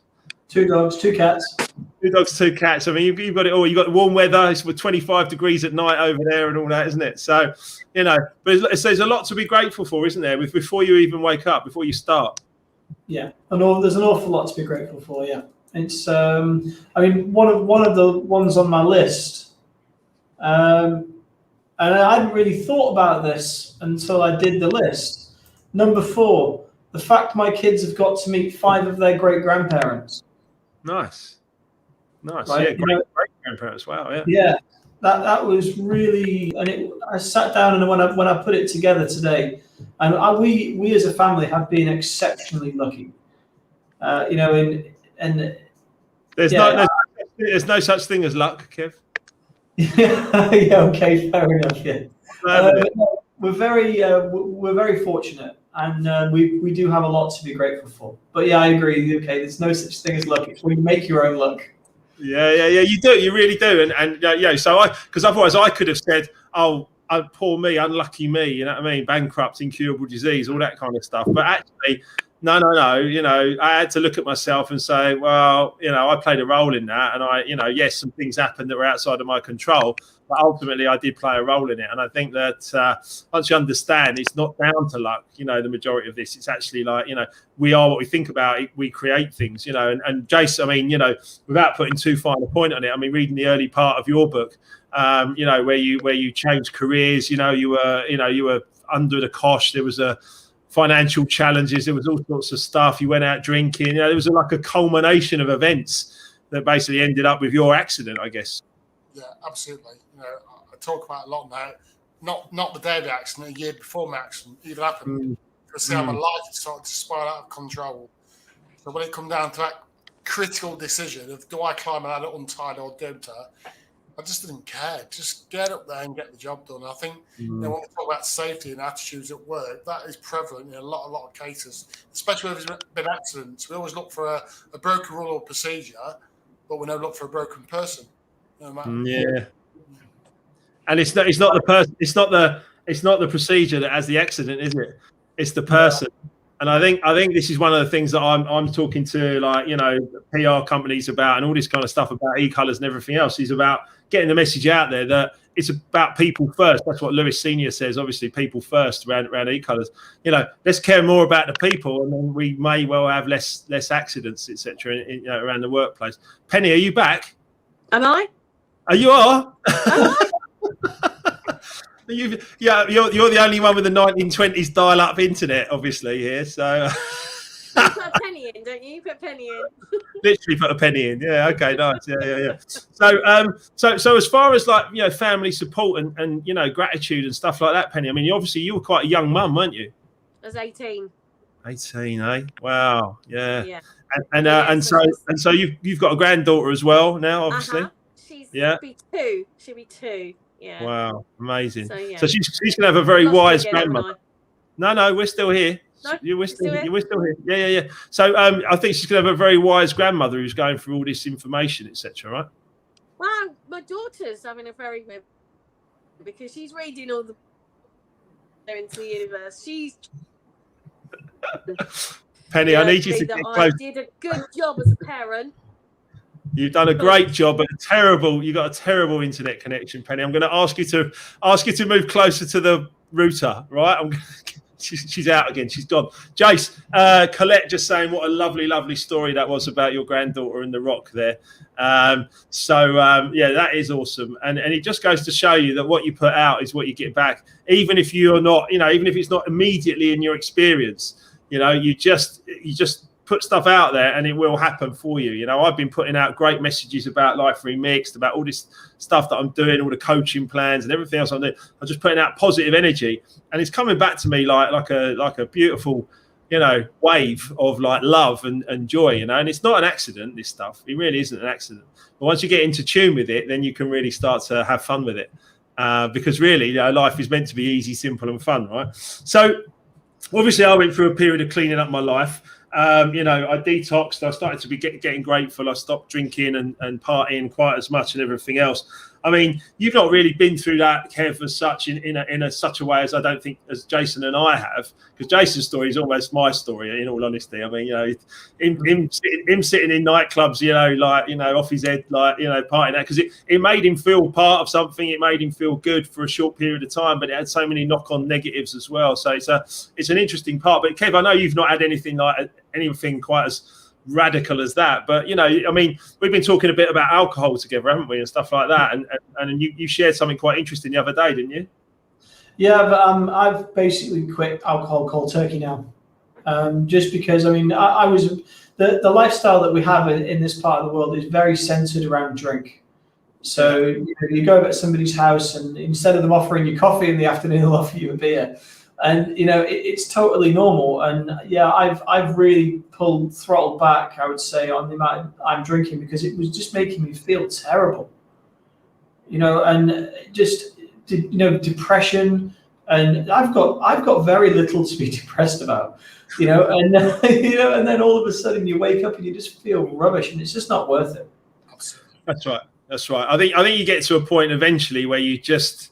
2 dogs, 2 cats. 2 dogs, 2 cats. I mean, you've got it all. You've got the warm weather. It's 25 degrees at night over there and all that, isn't it? So, but there's a lot to be grateful for, isn't there? Before you even wake up, before you start. Yeah, there's an awful lot to be grateful for. Yeah, it's. I mean, one of the ones on my list, and I hadn't really thought about this until I did the list. Number 4, the fact my kids have got to meet 5 of their great grandparents. Nice. Right? Yeah, great grandparents. Wow. Yeah. Yeah, that was really, and I sat down and when I put it together today, and we as a family have been exceptionally lucky. There's no such thing as luck, Kev. Yeah. Okay. Fair enough. Yeah. We're very fortunate. And we do have a lot to be grateful for. But yeah, I agree. Okay, there's no such thing as luck. It's when you make your own luck. Yeah, you do. You really do. And so because otherwise I could have said, oh, poor me, unlucky me, you know what I mean? Bankrupt, incurable disease, all that kind of stuff. But actually, no. I had to look at myself and say, well, I played a role in that. And yes, some things happened that were outside of my control. But ultimately, I did play a role in it. And I think that once you understand, it's not down to luck, the majority of this. It's actually like, we are what we think about. We create things, And Jace, I mean, without putting too fine a point on it, I mean, reading the early part of your book, where you changed careers, you were under the cosh. There was financial challenges. There was all sorts of stuff. You went out drinking. There was like a culmination of events that basically ended up with your accident, I guess. Yeah, absolutely. I talk about it a lot now. Not the day of the accident, a year before my accident even happened. To see how my life started to spiral out of control. So when it comes down to that critical decision of do I climb a ladder untied or don't I just didn't care. Just get up there and get the job done. I think when we talk about safety and attitudes at work, that is prevalent in a lot of cases, especially when there's been accidents. We always look for a broken rule or procedure, but we never look for a broken person. Yeah. And it's not the person. It's not the procedure that has the accident, is it? It's the person. Yeah. And I think this is one of the things that I'm talking to PR companies about and all this kind of stuff about e-colors and everything else is about getting the message out there that it's about people first. That's what Lewis Senior says. Obviously, people first around e-colors. Let's care more about the people, and then we may well have less accidents, etc. Around the workplace. Penny, are you back? Am I? Oh, you are. You're the only one with the 1920s dial-up internet, obviously here. So you put a penny in, don't you? You put a penny in. Literally put a penny in. Yeah. Okay. Nice. Yeah. So as far as family support and gratitude and stuff like that, Penny. I mean, obviously you were quite a young mum, weren't you? I was 18. 18, eh? Wow. Yeah. Yeah. And so you've got a granddaughter as well now, obviously. She'll be 2. Yeah. Wow, amazing. So she's gonna have a very wise grandmother. No, we're still here. No, we're still here. Yeah. So I think she's gonna have a very wise grandmother who's going through all this information, etc. Right? Well, my daughter's having a very good because she's reading all the into the universe. She's Penny, I need you to get close. I did a good job as a parent. You've done a great job, but you got a terrible internet connection, Penny. I'm going to ask you to move closer to the router, right? She's out again. She's gone. Jace, Colette just saying what a lovely, lovely story that was about your granddaughter in the rock there. Yeah, that is awesome. And it just goes to show you that what you put out is what you get back, even if you're not, even if it's not immediately in your experience. You just put stuff out there and it will happen for you. You know, I've been putting out great messages about Life Remixed, about all this stuff that I'm doing, all the coaching plans and everything else I'm doing. I'm just putting out positive energy, and it's coming back to me like a beautiful, you know, wave of like love and joy, you know. And it's not an accident, this stuff. It really isn't an accident. But once you get into tune with it, then you can really start to have fun with it. Because really, you know, life is meant to be easy, simple and fun, right? So obviously I went through a period of cleaning up my life. You know, I detoxed. I started to be getting grateful. I stopped drinking and partying quite as much and everything else. I mean, you've not really been through that, Kev, as such in such a way as I don't think as Jason and I have, because Jason's story is almost my story. In all honesty, I mean, you know, him sitting in nightclubs, you know, like, you know, off his head, like, you know, partying that, because it made him feel part of something. It made him feel good for a short period of time, but it had so many knock-on negatives as well. So it's an interesting part. But Kev, I know you've not had anything quite as radical as that, but you know, I mean, we've been talking a bit about alcohol together, haven't we, and stuff like that, and you shared something quite interesting the other day, didn't you? Yeah, but I've basically quit alcohol cold turkey now, just because, I mean, I was the lifestyle that we have in this part of the world is very centered around drink. So you go over to somebody's house, and instead of them offering you coffee in the afternoon, they'll offer you a beer. And you know, it's totally normal. And yeah, I've really throttled back, I would say, on the amount I'm drinking, because it was just making me feel terrible. You know, and just, you know, depression, and I've got very little to be depressed about. You know, and you know, and then all of a sudden you wake up and you just feel rubbish, and it's just not worth it. That's right. That's right. I think you get to a point eventually where you just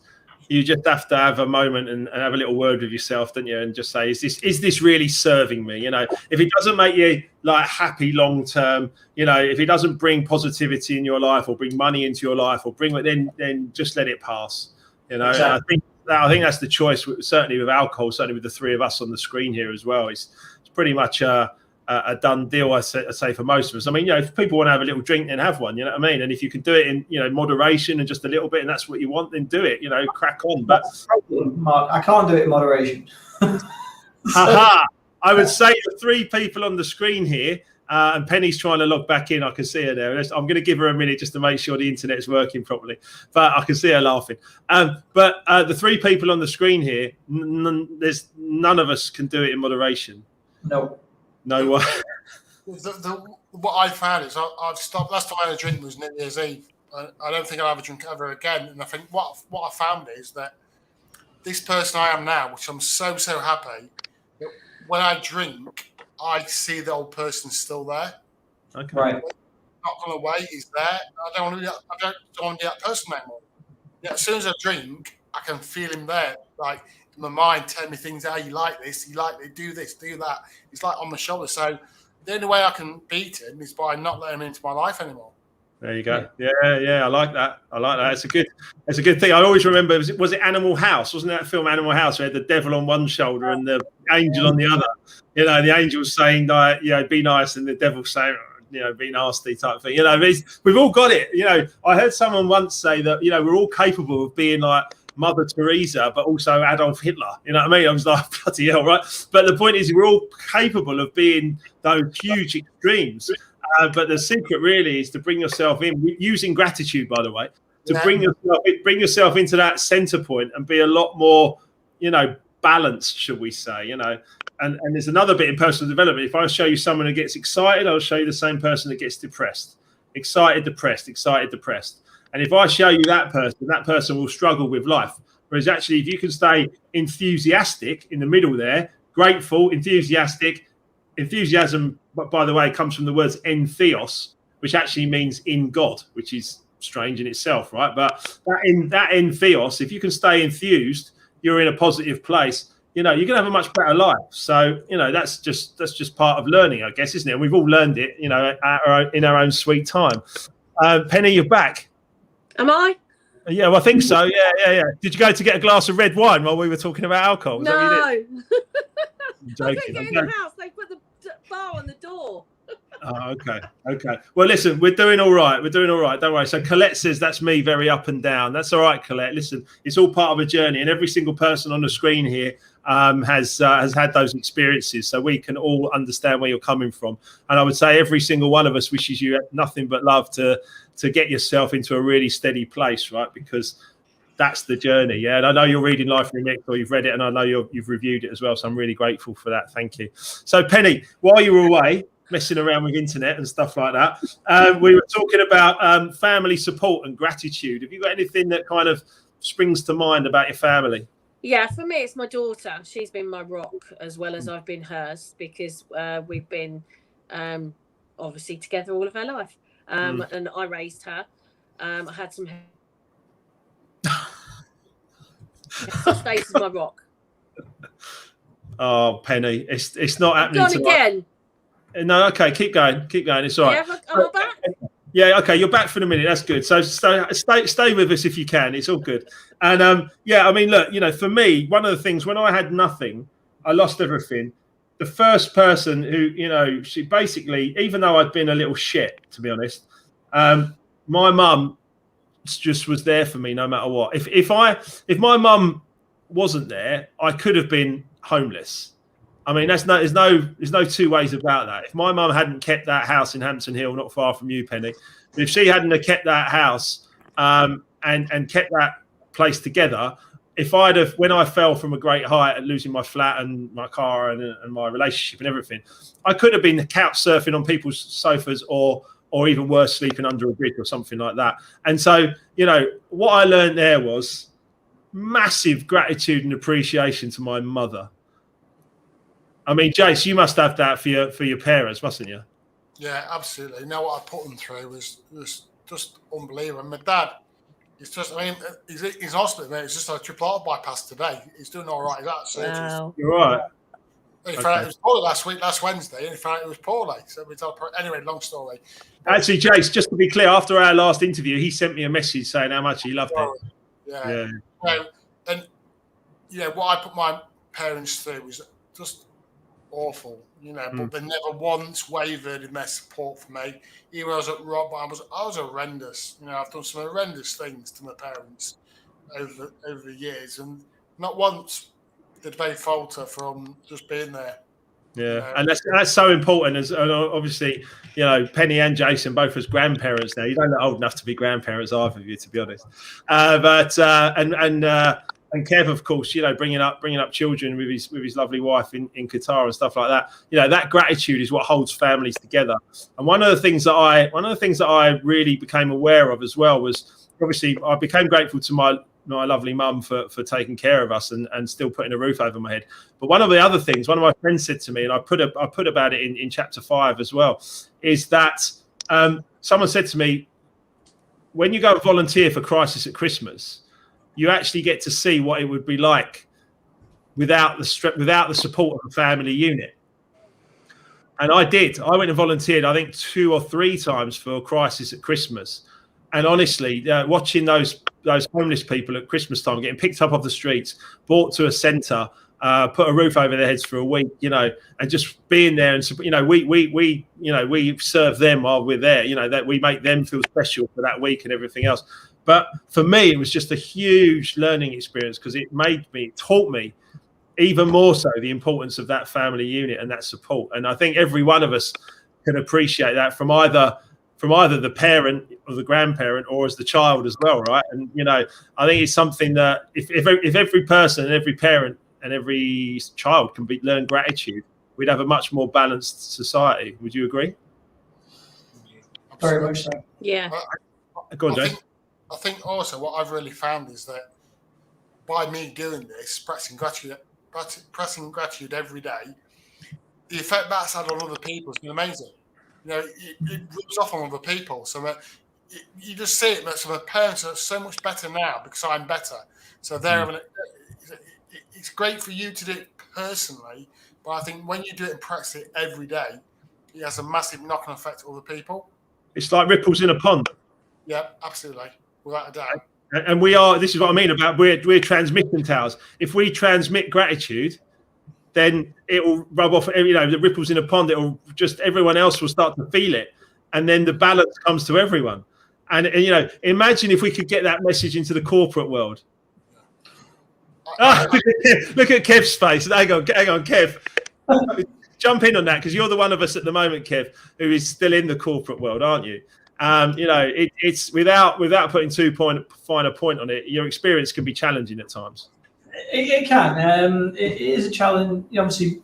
have to have a moment and have a little word with yourself, don't you? And just say, is this really serving me? You know, if it doesn't make you like happy long term, you know, if it doesn't bring positivity in your life or bring money into your life or then just let it pass. You know, exactly. And I think that's the choice. Certainly with alcohol, certainly with the three of us on the screen here as well. It's pretty much a done deal, I say, for most of us. I mean, you know, if people want to have a little drink, then have one, you know what I mean? And if you can do it in, you know, moderation and just a little bit, and that's what you want, then do it, you know, crack on. But Mark, I can't do it in moderation. Haha! I would say the three people on the screen here, and Penny's trying to log back in. I can see her there. I'm going to give her a minute just to make sure the internet is working properly, but I can see her laughing. But the three people on the screen here, there's none of us can do it in moderation. No way. What I found is I've stopped. Last time I had a drink was New Year's Eve. I don't think I'll have a drink ever again. And I think what I found is that this person I am now, which I'm so happy, that when I drink, I see the old person still there. Okay. Right. Not gone away. He's there. I don't want to be that person anymore. Yeah, as soon as I drink, I can feel him there. Like, my mind telling me things. How you like this? You like it? Do this? Do that? It's like on my shoulder. So the only way I can beat him is by not letting him into my life anymore. There you go. Yeah. I like that. It's a good thing. I always remember. Was it Animal House? Wasn't that film Animal House? Where the devil on one shoulder and the angel on the other. You know, the angel's saying, like, you know, be nice, and the devil's saying, you know, be nasty type thing. You know, we've all got it. You know, I heard someone once say that, you know, we're all capable of being like Mother Teresa, but also Adolf Hitler. You know what I mean? I was like, bloody hell, right? But the point is, we're all capable of being those huge extremes. But the secret really is to bring yourself in, using gratitude, by the way, to bring yourself into that center point and be a lot more, you know, balanced, should we say, you know. And there's another bit in personal development. If I show you someone who gets excited, I'll show you the same person that gets depressed. Excited, depressed, excited, depressed. And if I show you that person will struggle with life. Whereas actually, if you can stay enthusiastic in the middle there, grateful, enthusiastic, enthusiasm, by the way, comes from the words entheos, which actually means in God, which is strange in itself, right? But that entheos, if you can stay enthused, you're in a positive place. You know, you're going to have a much better life. So, you know, that's just part of learning, I guess, isn't it? And we've all learned it, you know, in our own sweet time. Penny, you're back. Am I? Yeah, well, I think so. Yeah. Did you go to get a glass of red wine while we were talking about alcohol? Was no. that what you did? I couldn't get in the house. They put the bar on the door. Oh, okay. Well, listen, we're doing all right. Don't worry. So Colette says that's me, very up and down. That's all right, Colette. Listen, it's all part of a journey, and every single person on the screen here has had those experiences, so we can all understand where you're coming from. And I would say every single one of us wishes you nothing but love to get yourself into a really steady place, right? Because that's the journey. Yeah. And I know you're reading Life Remixed, or you've read it, and I know you've reviewed it as well. So I'm really grateful for that. Thank you. So Penny, while you were away messing around with internet and stuff like that, we were talking about family support and gratitude. Have you got anything that kind of springs to mind about your family? Yeah, for me, it's my daughter. She's been my rock as well as I've been hers, because we've been obviously together all of our life. And I raised her. I had some. She stays as my rock. Oh, Penny, it's not happening Gone again. No, okay, keep going. It's all right. Yeah, am I back? Yeah, okay, you're back for the minute. That's good. So stay with us if you can. It's all good. And yeah, I mean, look, for me, one of the things when I had nothing, I lost everything. The first person who, she basically, even though I'd been a little shit, to be honest, my mum just was there for me no matter what. If my mum wasn't there, I could have been homeless. I mean, there's no two ways about that. If my mum hadn't kept that house in Hampton Hill, not far from you, Penny, if she hadn't have kept that house and kept that place together, when I fell from a great height and losing my flat and my car and my relationship and everything, I could have been couch surfing on people's sofas or even worse, sleeping under a bridge or something like that. And so, what I learned there was massive gratitude and appreciation to my mother. I mean, Jace, you must have that for your parents, mustn't you? Yeah, absolutely. What I put them through was just unbelievable. And my dad, he's in hospital, mate. It's just a triple heart bypass today. He's doing all right. Wow. You're right. It was poorly last Wednesday, and in fact, it was poorly. So anyway, long story. Actually, Jace, just to be clear, after our last interview, he sent me a message saying how much he loved it. Yeah. And what I put my parents through was just awful, but they never once wavered in their support for me. Even when I was at rock bottom, I was horrendous. I've done some horrendous things to my parents over the years, and not once did they falter from just being there. Yeah, and that's so important. And obviously, Penny and Jason both as grandparents now. You don't look old enough to be grandparents, either of you, to be honest. And Kev, of course, bringing up children with his lovely wife in Qatar and stuff like that. That gratitude is what holds families together. And one of the things that I really became aware of as well was, obviously, I became grateful to my lovely mum for taking care of us and still putting a roof over my head. But one of the other things, one of my friends said to me, and I put about it in chapter 5 as well, is that someone said to me, when you go volunteer for Crisis at Christmas, you actually get to see what it would be like without the support of a family unit. And I did. I went and volunteered, I think 2 or 3 times for Crisis at Christmas. And honestly, watching those homeless people at Christmas time getting picked up off the streets, brought to a centre, put a roof over their heads for a week, and just being there, and we serve them while we're there, that we make them feel special for that week and everything else. But for me, it was just a huge learning experience, because it taught me even more so the importance of that family unit and that support. And I think every one of us can appreciate that from either the parent or the grandparent, or as the child as well, right? And I think it's something that if every person and every parent and every child can learn gratitude, we'd have a much more balanced society. Would you agree? Very much so. Yeah. Go on, Jay. I think also what I've really found is that by me doing this, practicing gratitude every day, the effect that's had on other people has been amazing. It rubs off on other people. So you just see it. So my parents are so much better now because I'm better. So it's great for you to do it personally, but I think when you do it and practice it every day, it has a massive knock-on effect on other people. It's like ripples in a pond. Yeah, absolutely. Without a doubt. And this is what I mean about we're transmission towers. If we transmit gratitude, then it will rub off, you know, the ripples in a pond. It will just, everyone else will start to feel it. And then the balance comes to everyone. And you know, imagine if we could get that message into the corporate world. Look at Kev's face. Hang on, Kev. Jump in on that, because you're the one of us at the moment, Kev, who is still in the corporate world, aren't you? You know, it's without putting too fine a point on it, your experience can be challenging at times. It can. It is a challenge, obviously.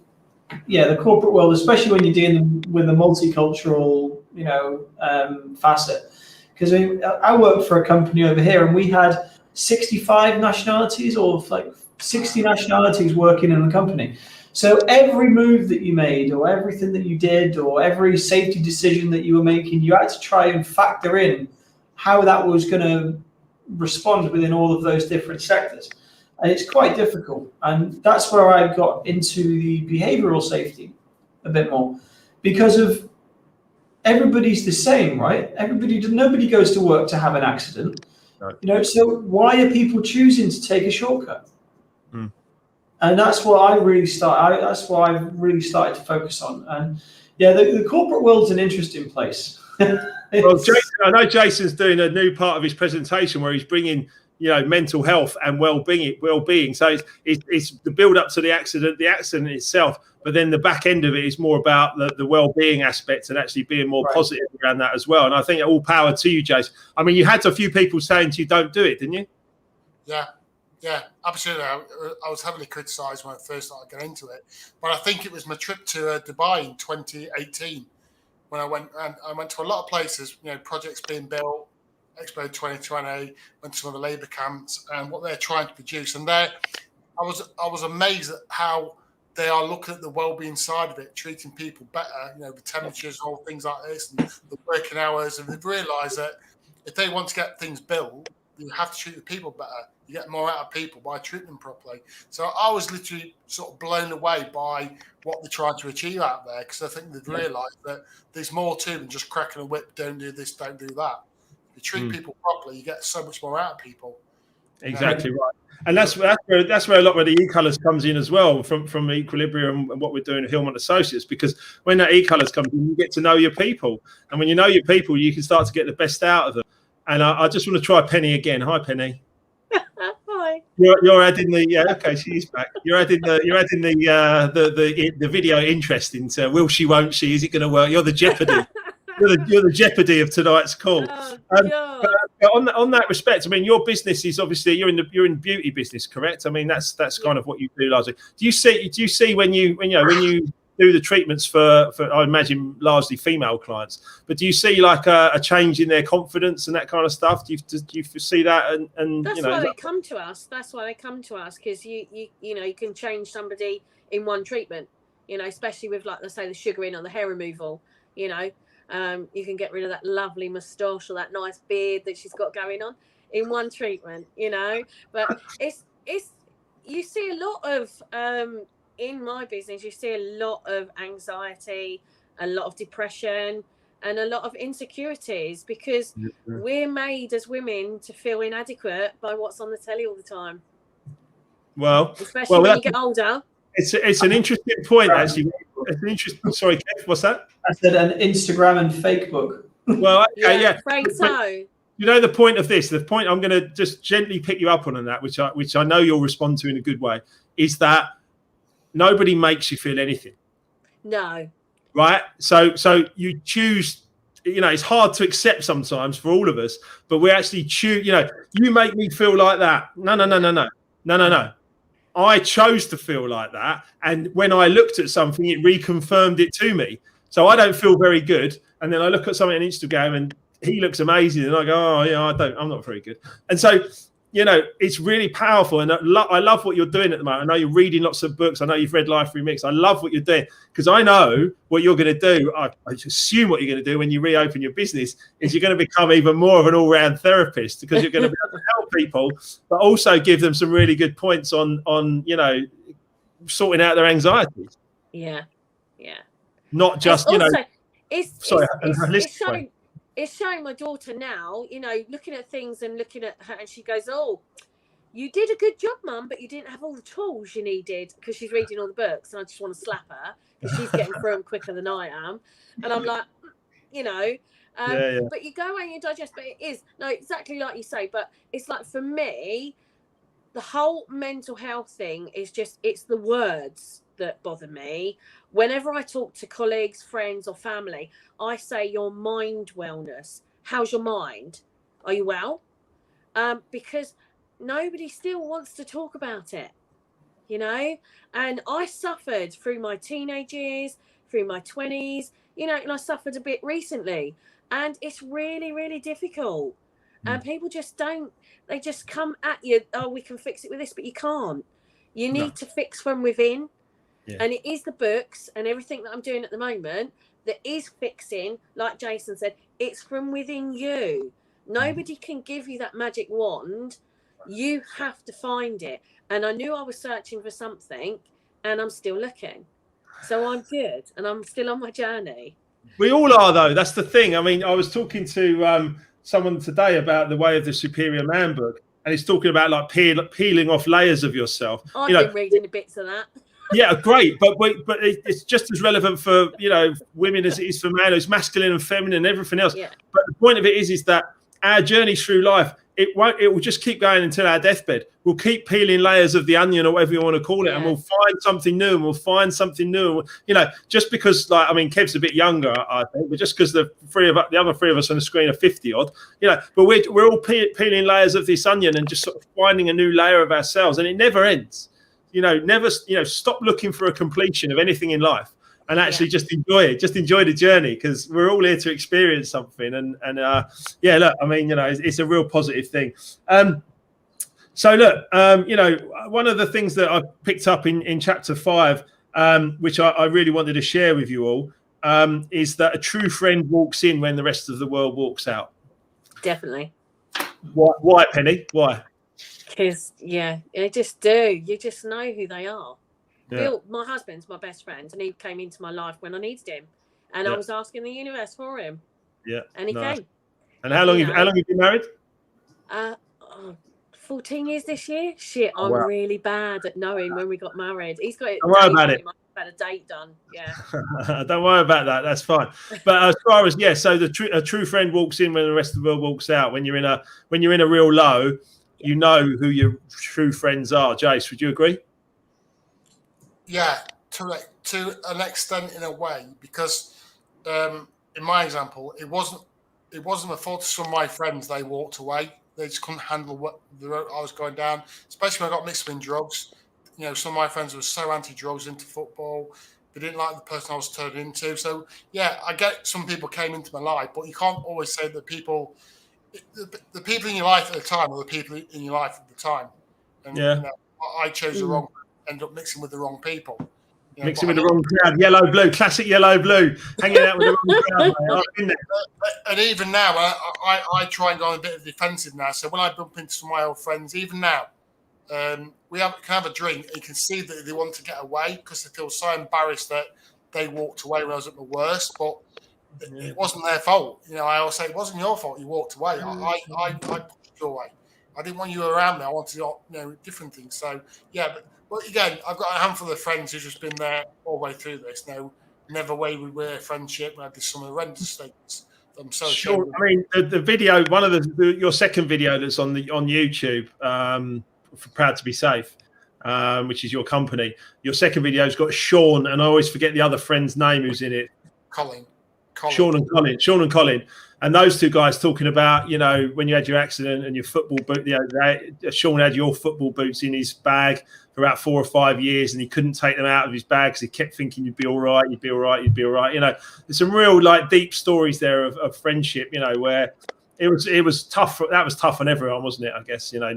Yeah, the corporate world, especially when you're dealing with a multicultural, you know, facet. Because I worked for a company over here, and we had 65 nationalities, or like 60 nationalities working in the company. So every move that you made, or everything that you did, or every safety decision that you were making, you had to try and factor in how that was going to respond within all of those different sectors. And it's quite difficult. And that's where I got into the behavioral safety a bit more, because of everybody's the same, right? Nobody goes to work to have an accident, right. You know. So why are people choosing to take a shortcut? And that's what I really started. That's what I've really started to focus on. And yeah, the corporate world's an interesting place. Well, Jason, I know Jason's doing a new part of his presentation where he's bringing, you know, mental health and well-being. So it's the build up to the accident itself, but then the back end of it is more about the well-being aspects and actually being more positive around that as well. And I think all power to you, Jason. I mean, you had a few people saying to you, don't do it, didn't you? Yeah, absolutely. I was heavily criticised when I first started getting into it, but I think it was my trip to Dubai in 2018 when I went to a lot of places, you know, projects being built, Expo 2020, went to some of the labour camps and what they're trying to produce. And I was amazed at how they are looking at the well-being side of it, treating people better, you know, the temperatures, all things like this, and the working hours. And they've realised that if they want to get things built, you have to treat the people better. You get more out of people by treating them properly. So I was literally sort of blown away by what they're trying to achieve out there, because I think they've realised that there's more to than just cracking a whip, don't do this, don't do that. If you treat people properly, you get so much more out of people. Exactly right. And that's where a lot of the e-colours comes in as well, from Equilibrium and what we're doing at Hillmont Associates, because when that e-colours comes in, you get to know your people. And when you know your people, you can start to get the best out of them. And I just want to try Penny again. Hi, Penny. Hi. You're adding the okay, she's back. You're adding the video interest into will she, won't she? Is it going to work? You're the Jeopardy. You're the Jeopardy of tonight's call. But on that respect, I mean, your business is obviously you're in beauty business, correct? I mean, that's kind of what you do largely. Do you see when you do the treatments for I imagine largely female clients, but do you see like a change in their confidence and that kind of stuff? Do you see that? And that's why they come to us. That's why they come to us, because you can change somebody in one treatment. You know, especially with, like, let's say, the sugaring or the hair removal. You know. You can get rid of that lovely moustache or that nice beard that she's got going on in one treatment, you know. But it's you see a lot of in my business, you see a lot of anxiety, a lot of depression, and a lot of insecurities, because we're made as women to feel inadequate by what's on the telly all the time. Well, especially when you get older. It's an interesting point, actually. It's an interesting. Sorry, Kev, what's that? I said an Instagram and fake book. Well, okay, yeah. Afraid so. You know the point of this. The point I'm going to just gently pick you up on that, which I know you'll respond to in a good way, is that nobody makes you feel anything. No. Right. So you choose. You know, it's hard to accept sometimes for all of us, but we actually choose. You know, you make me feel like that. No. I chose to feel like that. And when I looked at something, it reconfirmed it to me. So I don't feel very good. And then I look at something on Instagram and he looks amazing. And I go, oh, yeah, I'm not very good. And so, you know, it's really powerful. And I love what you're doing at the moment. I know you're reading lots of books. I know you've read Life Remixed. I love what you're doing, because I know what you're going to do. I assume what you're going to do when you reopen your business is you're going to become even more of an all-round therapist, because you're going to be able to help people, but also give them some really good points on you know, sorting out their anxieties. Yeah. Not just, it's showing my daughter now, you know, looking at things and looking at her, and she goes, oh, you did a good job, Mum, but you didn't have all the tools you needed, because she's reading all the books, and I just want to slap her because she's getting through them quicker than I am. And I'm like, you know, but you go away and you digest. But it is exactly like you say. But it's like, for me, the whole mental health thing is just, it's the words that bother me. Whenever I talk to colleagues, friends, or family, I say, your mind wellness. How's your mind? Are you well? Because nobody still wants to talk about it, you know. And I suffered through my teenage years, through my 20s, you know, and I suffered a bit recently, and it's really, really difficult. And people just don't, they just come at you, oh, we can fix it with this, but you can't. You need to fix from within. And it is the books and everything that I'm doing at the moment that is fixing. Like Jason said, it's from within you. Nobody can give you that magic wand. You have to find it. And I knew I was searching for something, and I'm still looking. So I'm good, and I'm still on my journey. We all are, though. That's the thing. I mean, I was talking to someone today about the Way of the Superior Man book, and he's talking about like peeling off layers of yourself. I've been reading the bits of that. Yeah, great, but it's just as relevant for, you know, women as it is for men. It's masculine and feminine and everything else. Yeah. But the point of it is that our journey through life, it will just keep going until our deathbed. We'll keep peeling layers of the onion, or whatever you want to call it, and we'll find something new, and we'll find something new. You know, just because, like, I mean, Kev's a bit younger, I think, but just because the other three of us on the screen are 50 odd, you know, but we're all peeling layers of this onion and just sort of finding a new layer of ourselves, and it never ends. You know, never, you know, stop looking for a completion of anything in life, and actually just enjoy it. Just enjoy the journey, because we're all here to experience something. And look, I mean, you know, it's a real positive thing. So look, you know, one of the things that I picked up in chapter 5, which I really wanted to share with you all, is that a true friend walks in when the rest of the world walks out. Definitely. Why, Penny? Why? Because, you just do. You just know who they are. Yeah. Bill, my husband's my best friend, and he came into my life when I needed him. And I was asking the universe for him. Yeah. And he came. And how long have you been married? 14 years this year. Shit, I'm really bad at knowing when we got married. He's got it. Don't worry about it. I've had a date done. Yeah. Don't worry about that. That's fine. But as far as so a true friend walks in when the rest of the world walks out. When you're in a real low, you know who your true friends are. Jace, would you agree? Yeah, to an extent, in a way, because in my example, it wasn't the fault of some of my friends. They walked away. They just couldn't handle what the road I was going down, especially when I got mixed in drugs. You know, some of my friends were so anti-drugs, into football. They didn't like the person I was turned into. So, yeah, I get some people came into my life, but you can't always say that people, the people in your life at the time are the people in your life at the time. And, you know, I chose the wrong, end up mixing with the wrong people. You know, mixing with the wrong crowd, yellow, blue, classic yellow, blue, hanging out with the wrong crowd. Mate. And even now, I try and go on a bit of defensive now. So when I bump into some of my old friends, even now, we can have a drink, and you can see that they want to get away because they feel so embarrassed that they walked away when I was at my worst. But it wasn't their fault. You know, I always say it wasn't your fault. You walked away. I pushed you away. I didn't want you around me. I wanted, you know, different things. So yeah, but again, I've got a handful of friends who've just been there all the way through this. No, never wavered with a friendship. I had some horrendous statements. I'm so sure. I mean, the video, one of your second video that's on YouTube, for Proud to Be Safe, which is your company. Your second video's got Sean, and I always forget the other friend's name who's in it. Colin. Sean and Colin. And those two guys talking about, you know, when you had your accident and your football boot, you know, Sean had your football boots in his bag for about 4 or 5 years, and he couldn't take them out of his bag because he kept thinking you'd be all right. You know, there's some real like deep stories there of friendship, you know, where it was tough. That was tough on everyone, wasn't it? I guess, you know,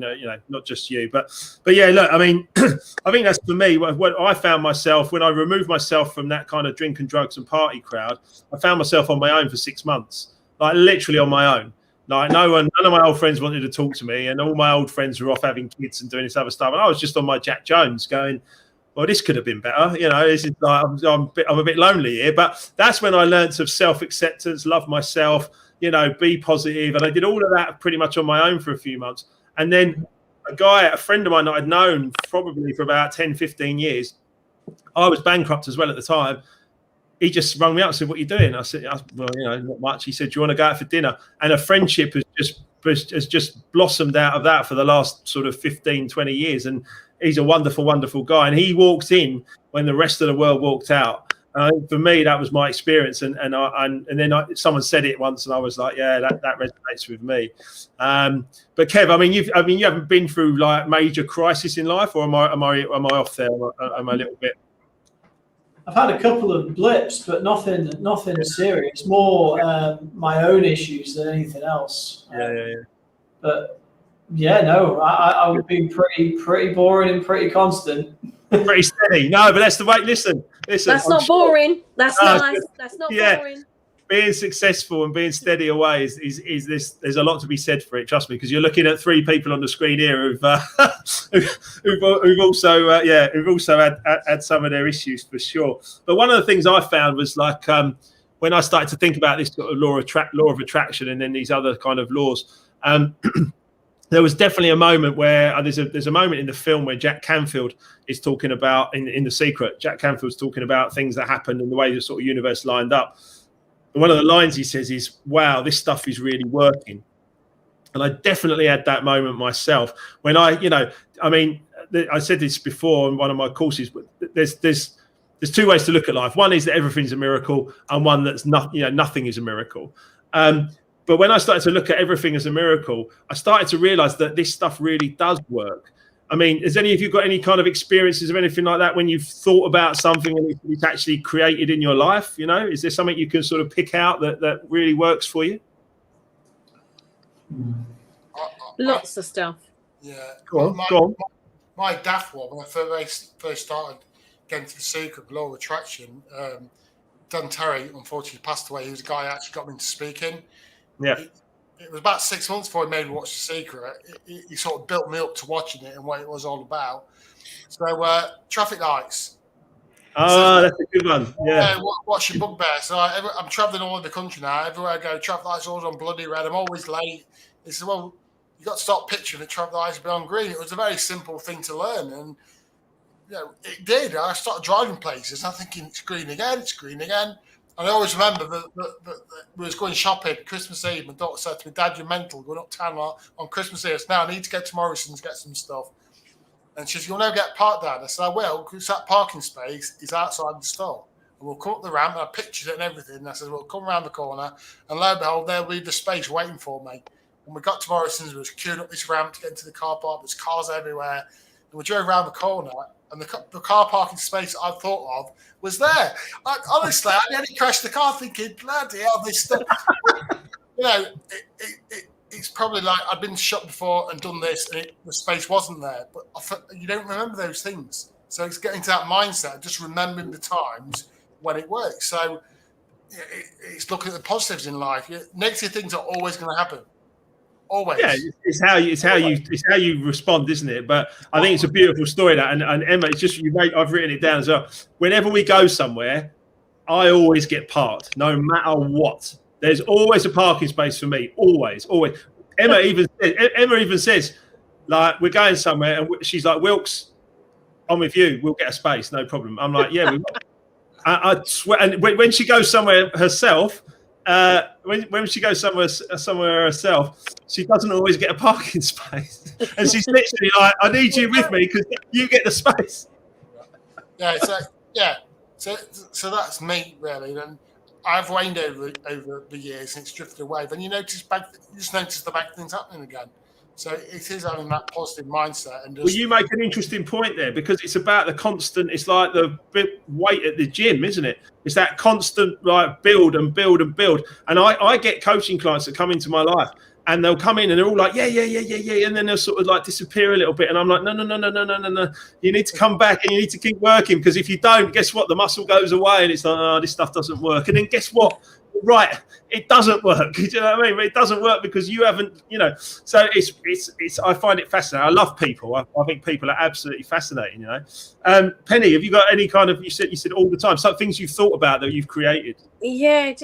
not just you, but yeah, look, I mean, I think that's for me what I found myself when I removed myself from that kind of drink and drugs and party crowd. I found myself on my own for 6 months. Like literally on my own. Like none of my old friends wanted to talk to me, and all my old friends were off having kids and doing this other stuff. And I was just on my Jack Jones going, well, this could have been better. You know, this is like, I'm a bit lonely here. But that's when I learned of self-acceptance, love myself, you know, be positive. And I did all of that pretty much on my own for a few months. And then a friend of mine that I'd known probably for about 10, 15 years. I was bankrupt as well at the time. He just rang me up and said, "What are you doing?" I said, "Well, not much." He said, "Do you want to go out for dinner?" And a friendship has just blossomed out of that for the last sort of 15, 20 years. And he's a wonderful, wonderful guy. And he walked in when the rest of the world walked out. For me, that was my experience. And then someone said it once, and I was like, "Yeah, that resonates with me." But Kev, I mean, you haven't been through like major crisis in life, or am I off there? Am I a little bit? I've had a couple of blips, but nothing serious. More my own issues than anything else. Yeah. But yeah, no, I've been pretty boring and pretty constant. Pretty steady. No, but that's the way. Listen. That's not boring. That's nice. That's not boring. Being successful and being steady away is this. There's a lot to be said for it. Trust me, because you're looking at three people on the screen here who've also had some of their issues for sure. But one of the things I found was like when I started to think about this sort of law of attraction and then these other kind of laws. There was definitely a moment where there's a moment in the film where Jack Canfield is talking about in The Secret. Jack Canfield's talking about things that happened and the way the sort of universe lined up. And one of the lines he says is, "Wow, this stuff is really working." And I definitely had that moment myself when I said this before in one of my courses, but there's two ways to look at life. One is that everything's a miracle, and one that's nothing is a miracle. But when I started to look at everything as a miracle, I started to realize that this stuff really does work. I mean, has any of you got any kind of experiences of anything like that when you've thought about something and it's actually created in your life? Is there something you can sort of pick out that really works for you? Lots of stuff. Yeah. Go on. My daft one, when I first started getting to The Secret, law of attraction, Dan Terry, unfortunately, passed away. He was a guy who actually got me into speaking. Yeah. It was about 6 months before he made me watch The Secret. He sort of built me up to watching it and what it was all about. So, traffic lights. That's a good one. Yeah. What's your bugbear? So I'm travelling all over the country now. Everywhere I go, traffic lights always on bloody red. I'm always late. He said, "Well, you got to stop picturing the traffic lights be on green." It was a very simple thing to learn, and it did. I started driving places. I'm thinking it's green again. And I always remember that we was going shopping Christmas Eve. My daughter said to me, "Dad, you're mental going uptown on Christmas Eve." Now I need to go to Morrison's, get some stuff. And she said, "You'll never get parked there." And I said, "I will, because that parking space is outside the store. And we'll come up the ramp," and I pictured it and everything. And I said, "We'll come around the corner, and lo and behold, there'll be the space waiting for me." And we got to Morrison's, we was queuing up this ramp to get into the car park. There's cars everywhere. And we drove around the corner, and the car parking space I thought of was there. Honestly, I nearly crashed the car thinking, "Bloody hell, this stuff." It's probably like I've been shot before and done this, and the space wasn't there. But you don't remember those things. So it's getting to that mindset, just remembering the times when it works. So it's looking at the positives in life. Negative things are always going to happen. Always. Yeah, it's how you respond, isn't it? But I think it's a beautiful story. That and Emma, it's just I've written it down as well. Whenever we go somewhere, I always get parked, no matter what. There's always a parking space for me. Always. Emma even says, like, we're going somewhere, and she's like, "Wilkes, I'm with you. We'll get a space, no problem." I'm like, "Yeah." I swear. And when she goes somewhere herself. When she goes somewhere herself, she doesn't always get a parking space, and she's literally like, "I need you with me because you get the space." So that's me really. And I've waned over the years, and it's drifted away. Then you just notice the bad things happening again. So it is having that positive mindset. And well, you make an interesting point there, because it's about the constant. It's like the weight at the gym, isn't it? It's that constant like build and build and build. And I get coaching clients that come into my life, and they'll come in and they're all like, yeah, and then they'll sort of like disappear a little bit, and I'm like, no. You need to come back and you need to keep working, because if you don't, guess what? The muscle goes away, and it's like, "Oh, this stuff doesn't work." And then guess what? right, it doesn't work. Do you know what I mean? It doesn't work because you haven't, so it's I find it fascinating. I love people. I think people are absolutely fascinating, Penny, have you got any kind of, you said all the time, some things you've thought about that you've created? Yeah,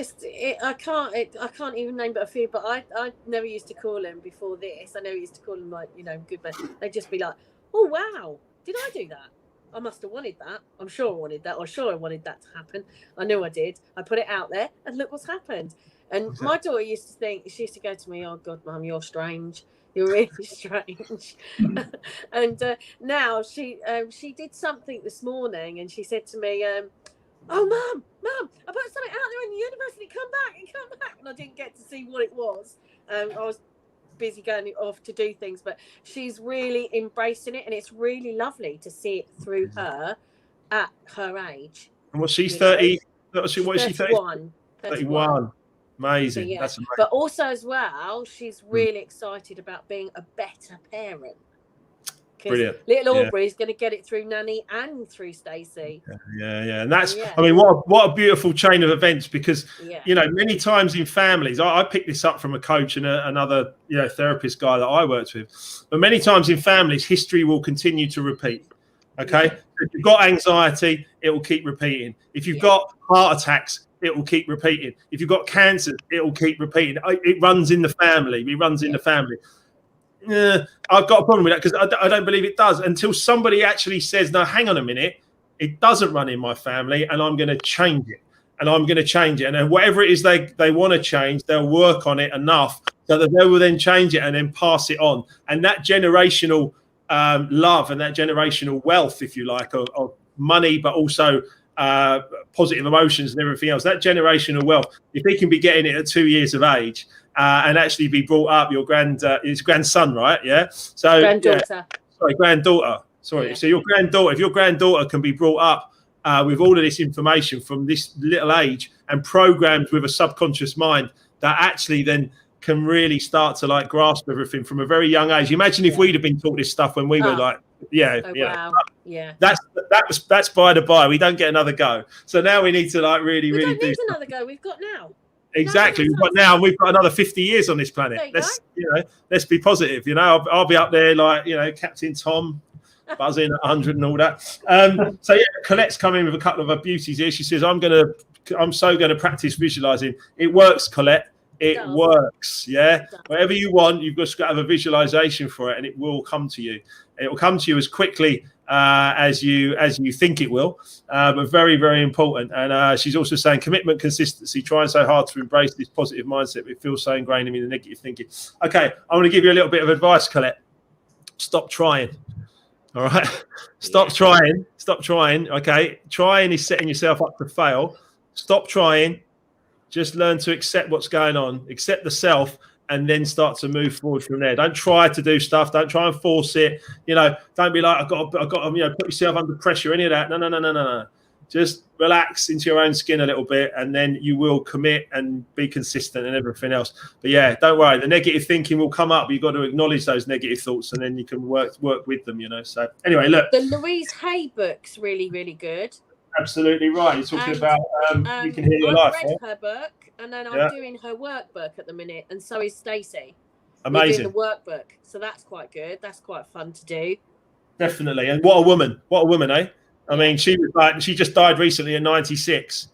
I can't even name but a few, but I never used to call them before this. I never used to call them like, good, but they'd just be like, oh wow, did I do that? I must have wanted that. I'm sure I wanted that. Or sure I wanted that to happen. I knew I did. I put it out there and look what's happened. And my daughter used to think, she used to go to me, oh God, Mum, you're strange. You're really strange. And now she did something this morning and she said to me, oh, Mum, I put something out there in the universe and it come back. And I didn't get to see what it was. I was busy going off to do things, but she's really embracing it, and it's really lovely to see it through her at her age. And what, she's 30? What is she, 31? 31. Amazing. So, yeah. That's amazing. But also as well, she's really excited about being a better parent. Brilliant. Little Aubrey's going to get it through Nanny and through Stacey. Yeah. And that's, I mean, what a beautiful chain of events, because, many times in families, I picked this up from a coach and another, therapist guy that I worked with, but many times in families, history will continue to repeat. Okay. If you've got anxiety, it will keep repeating. If you've got heart attacks, it will keep repeating. If you've got cancer, it will keep repeating. It runs in the family. It runs in the family. I've got a problem with that, because I don't believe it does until somebody actually says, no, hang on a minute, it doesn't run in my family and I'm going to change it. And then whatever it is they want to change, they'll work on it enough so that they will then change it and then pass it on. And that generational love and that generational wealth, if you like, of money, but also positive emotions and everything else, that generational wealth, if he can be getting it at 2 years of age, and actually be brought up, his grandson, right? Yeah. So granddaughter. Sorry. Yeah. So your granddaughter, if your granddaughter can be brought up with all of this information from this little age and programmed with a subconscious mind that actually then can really start to like grasp everything from a very young age. Imagine if we'd have been taught this stuff when we were like, wow. Yeah. That's by the by. We don't get another go. So now we need to like really we do another go. We've got now. Exactly. We've got another 50 years on this planet. Let's be positive. I'll be up there like, Captain Tom buzzing at 100 and all that. So Colette's come in with a couple of her beauties here. She says, I'm so going to practice visualizing. It works, Colette. It works. Yeah. Whatever you want, you've just got to have a visualization for it, and it will come to you. It will come to you as quickly as you think it will, but very, very important. And she's also saying commitment, consistency, trying so hard to embrace this positive mindset. It feels so ingrained in me, the negative thinking. Okay, I want to give you a little bit of advice, Colette. Stop trying. All right. Stop trying. Okay. Trying is setting yourself up to fail. Stop trying. Just learn to accept what's going on, accept the self, and then start to move forward from there. Don't try to do stuff. Don't try and force it. Don't be like, I've got to, put yourself under pressure, any of that. No. Just relax into your own skin a little bit, and then you will commit and be consistent and everything else. But don't worry. The negative thinking will come up. You've got to acknowledge those negative thoughts, and then you can work with them, So anyway, look. The Louise Hay book's really, really good. Absolutely right. You're talking about You Can Heal Your Life. I've read her book, and then I'm doing her workbook at the minute, and so is Stacey. Amazing. We're doing the workbook, so that's quite good. That's quite fun to do. Definitely, and what a woman, eh? I mean, she just died recently at 96.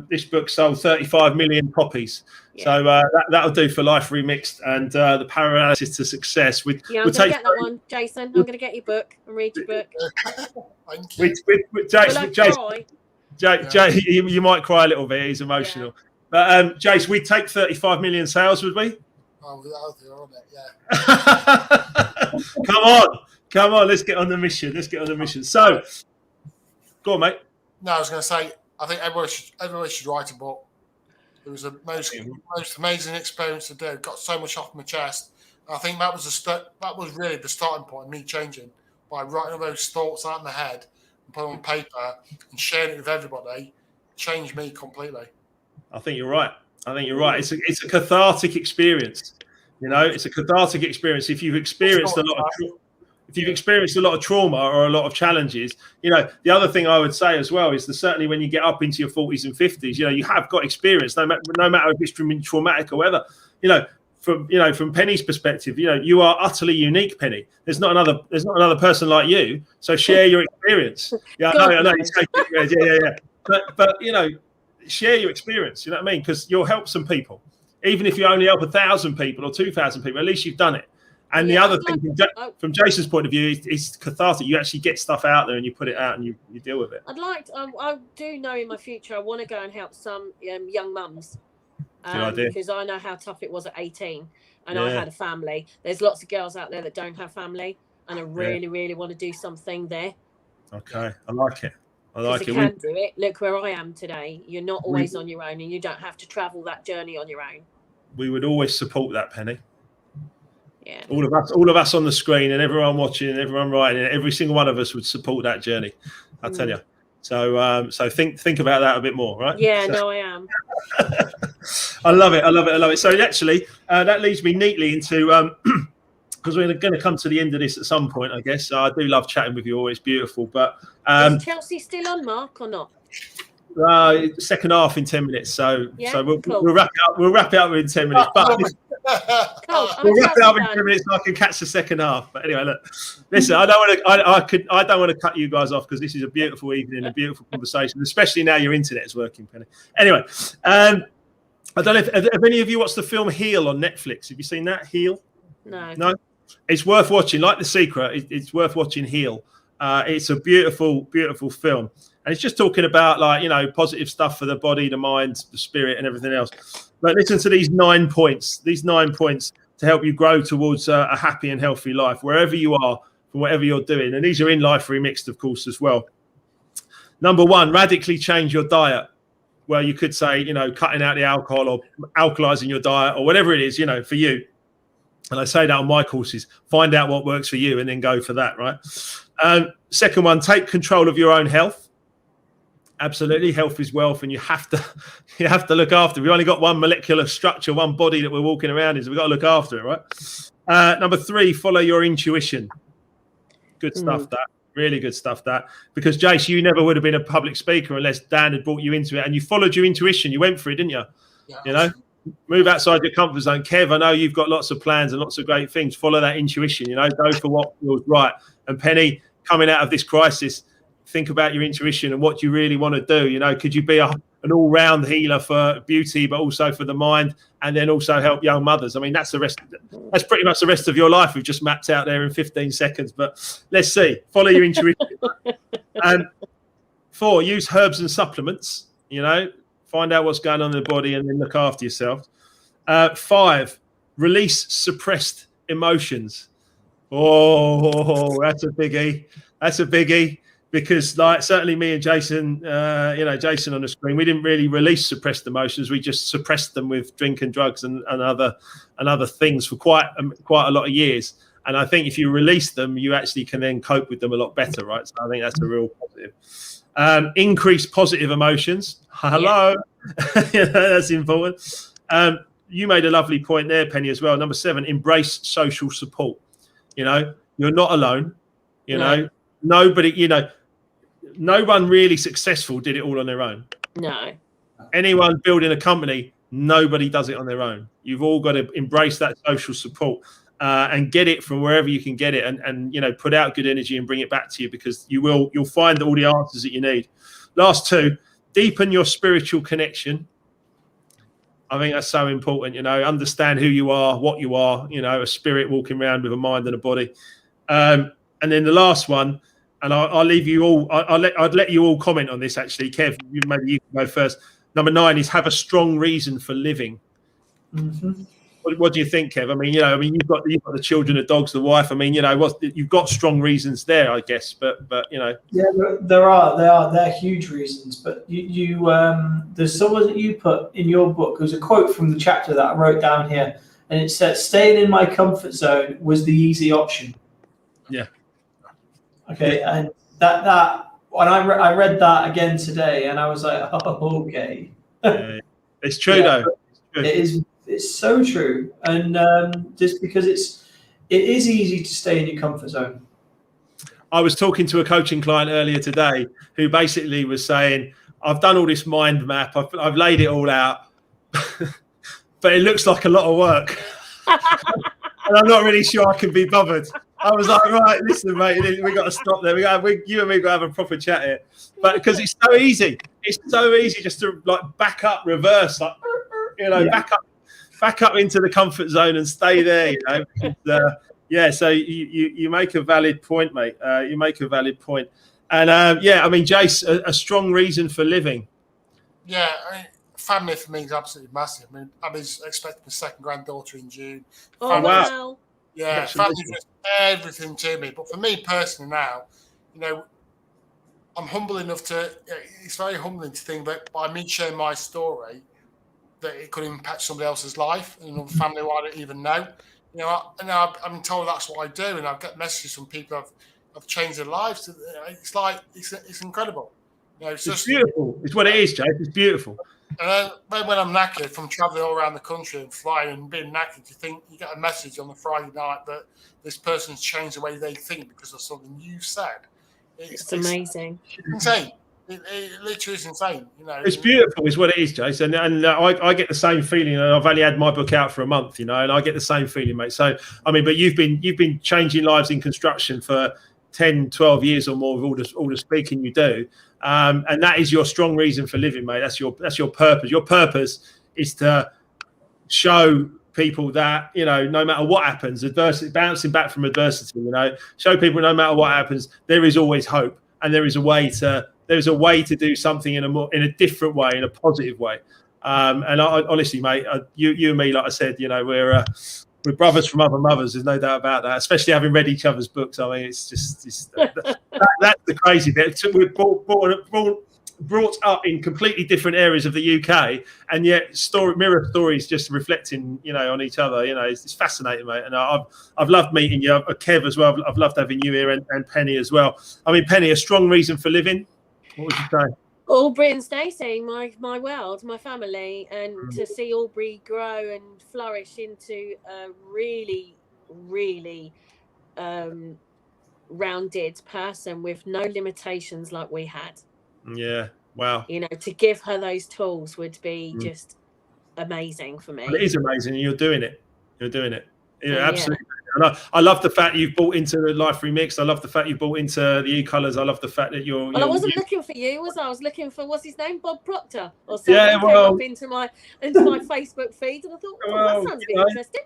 This book sold 35 million copies. Yeah. So that'll do for Life Remixed and the Paralysis to Success. I'm going to get that one, Jason. I'm going to get your book and read your book. Thank you. Jason, you might cry a little bit. He's emotional. Yeah. But Jace, we'd take 35 million sales, would we? Oh, on it, yeah. Come on. Let's get on the mission. So, go on, mate. No, I was going to say, I think everyone should write a book. It was the most amazing experience to do. Got so much off my chest. I think that was really the starting point of me changing, by writing all those thoughts out in my head and putting them on paper and sharing it with everybody. Changed me completely. I think you're right. It's a cathartic experience. It's a cathartic experience. If you've experienced a lot of if you've experienced a lot of trauma or a lot of challenges, you know, the other thing I would say as well is that certainly when you get up into your 40s and 50s, you know, you have got experience, no matter if it's traumatic or whatever, you know. From Penny's perspective, you know, you are utterly unique, Penny. There's not another person like you. So share your experience. Yeah, I know. Yeah. But you know, share your experience. You know what I mean? Because you'll help some people, even if you only help 1,000 people or 2,000 people. At least you've done it. And the other thing, from Jason's point of view, is cathartic. You actually get stuff out there and you put it out and you deal with it. I do know in my future I want to go and help some young mums. Because I know how tough it was at 18 and I had a family. There's lots of girls out there that don't have family and I really, really want to do something there. Okay, I like it. You can do it. Look where I am today. You're not always on your own and you don't have to travel that journey on your own. We would always support that, Penny. Yeah. All of us on the screen and everyone watching and everyone writing, every single one of us would support that journey. I'll tell you. So think about that a bit more, right? Yeah, no, I am. I love it. So actually, that leads me neatly into because we're going to come to the end of this at some point, I guess. So I do love chatting with you all. It's beautiful. But is Chelsea still on, Mark, or not? Second half in 10 minutes. So cool. we'll wrap it up. We'll wrap it up in 10 minutes. But we'll wrap it up in 10 minutes so I can catch the second half. But anyway, look, listen, I don't want to cut you guys off because this is a beautiful evening, a beautiful conversation, especially now your internet is working, Penny. Anyway, I don't know if any of you watched the film Heal on Netflix. Have you seen that? Heal? No. It's worth watching. Like The Secret, it's worth watching. Heal. It's a beautiful, beautiful film, and it's just talking about, like, you know, positive stuff for the body, the mind, the spirit, and everything else. But listen to these 9 points. These 9 points to help you grow towards a happy and healthy life, wherever you are, from whatever you're doing. And these are in Life Remixed, of course, as well. Number 1, radically change your diet. Well, you could say, you know, cutting out the alcohol or alkalizing your diet or whatever it is, you know, for you. And I say that on my courses, find out what works for you and then go for that, right? Second one, take control of your own health. Absolutely. Health is wealth and you have to look after it. We've only got one molecular structure, one body that we're walking around in, so we've got to look after it, right? Number 3, follow your intuition. Good stuff, that. Really good stuff, that. Because, Jace, you never would have been a public speaker unless Dan had brought you into it and you followed your intuition. You went for it, didn't you? Yeah, you know? Move outside your comfort zone. Kev, I know you've got lots of plans and lots of great things. Follow that intuition, you know, go for what feels right. And Penny, coming out of this crisis, think about your intuition and what you really want to do. You know, could you be an all-round healer for beauty, but also for the mind, and then also help young mothers? I mean, that's pretty much the rest of your life we've just mapped out there in 15 seconds. But let's see. Follow your intuition. And 4, use herbs and supplements, you know. Find out what's going on in the body and then look after yourself. 5, release suppressed emotions. Oh, that's a biggie. That's a biggie because, like, certainly me and Jason, you know, Jason on the screen, we didn't really release suppressed emotions. We just suppressed them with drink and drugs and other things for quite a lot of years. And I think if you release them, you actually can then cope with them a lot better, right? So I think that's a real positive. Increase positive emotions. Hello. Yeah. That's important. You made a lovely point there, Penny, as well. Number 7, embrace social support. You know, you're not alone. You know, nobody, you know, no one really successful did it all on their own. No. Anyone building a company, nobody does it on their own. You've all got to embrace that social support. And get it from wherever you can get it, and you know, put out good energy and bring it back to you, because you'll find all the answers that you need. Last 2, deepen your spiritual connection. I think that's so important. You know, understand who you are, what you are. You know, a spirit walking around with a mind and a body. And then the last one, and I'll leave you all. I'd let you all comment on this. Actually, Kev, maybe you can go first. Number 9 is have a strong reason for living. Mm-hmm. What do you think, Kev? I mean, you know, you've got the children, the dogs, the wife. I mean, you know, you've got strong reasons there, I guess. But you know, yeah, they're huge reasons. But you there's someone that you put in your book. There's a quote from the chapter that I wrote down here, and it said, "Staying in my comfort zone was the easy option." Yeah. Okay, and that when I read that again today, and I was like, oh, okay. Yeah. It's true though. It is. It's so true, and just because it is easy to stay in your comfort zone, I was talking to a coaching client earlier today who basically was saying, I've done all this mind map, I've laid it all out, but it looks like a lot of work. And I'm not really sure I can be bothered. I was like, right, listen, mate, we got to stop there. You and me got to have a proper chat here. But because it's so easy just to like back up, reverse, like, back up into the comfort zone and stay there, And, so you make a valid point, mate. You make a valid point. And I mean, Jace, a strong reason for living. Yeah, I mean, family for me is absolutely massive. I mean, I'm expecting my second granddaughter in June. Oh, wow. Yeah, family is everything to me. But for me personally now, I'm humble enough it's very humbling to think that by me sharing my story, that it could impact somebody else's life and another family who I don't even know. I'm told that's what I do, and I get messages from people I've changed their lives. It's like it's incredible. It's beautiful. It's what it is, Jake. It's beautiful. And then when I'm knackered from traveling all around the country and flying and being knackered, you get a message on the Friday night that this person's changed the way they think because of something you said. It's amazing. It's insane. It literally is insane. It's beautiful, is what it is, Jason. And I get the same feeling. And I've only had my book out for a month, and I get the same feeling, mate. So I mean, but you've been changing lives in construction for 10, 12 years or more with all the speaking you do. And that is your strong reason for living, mate. That's your purpose. Your purpose is to show people that, no matter what happens, adversity, bouncing back from adversity, show people no matter what happens, there is always hope, and there is a way to do something in a different way, in a positive way. And I honestly, mate, you and me, like I said, we're brothers from other mothers. There's no doubt about that. Especially having read each other's books. I mean, it's just that's the crazy bit. We're brought up in completely different areas of the UK, and yet mirror stories just reflecting, on each other. It's fascinating, mate. And I've loved meeting you, Kev as well. I've loved having you here, and Penny as well. I mean, Penny, a strong reason for living. What would you say? Aubrey and Stacey, my world, my family, and to see Aubrey grow and flourish into a really, really rounded person with no limitations like we had. Yeah, wow. To give her those tools would be just amazing for me. Well, it is amazing, and you're doing it. Yeah, absolutely. And I love the fact you've bought into the Life Remixed. I love the fact you bought into the e-colours. I love the fact that you're. Well, I wasn't looking for you, was I? I was looking for, what's his name, Bob Proctor or something. Yeah, well, came up into my Facebook feed, and I thought, that sounds a bit interesting.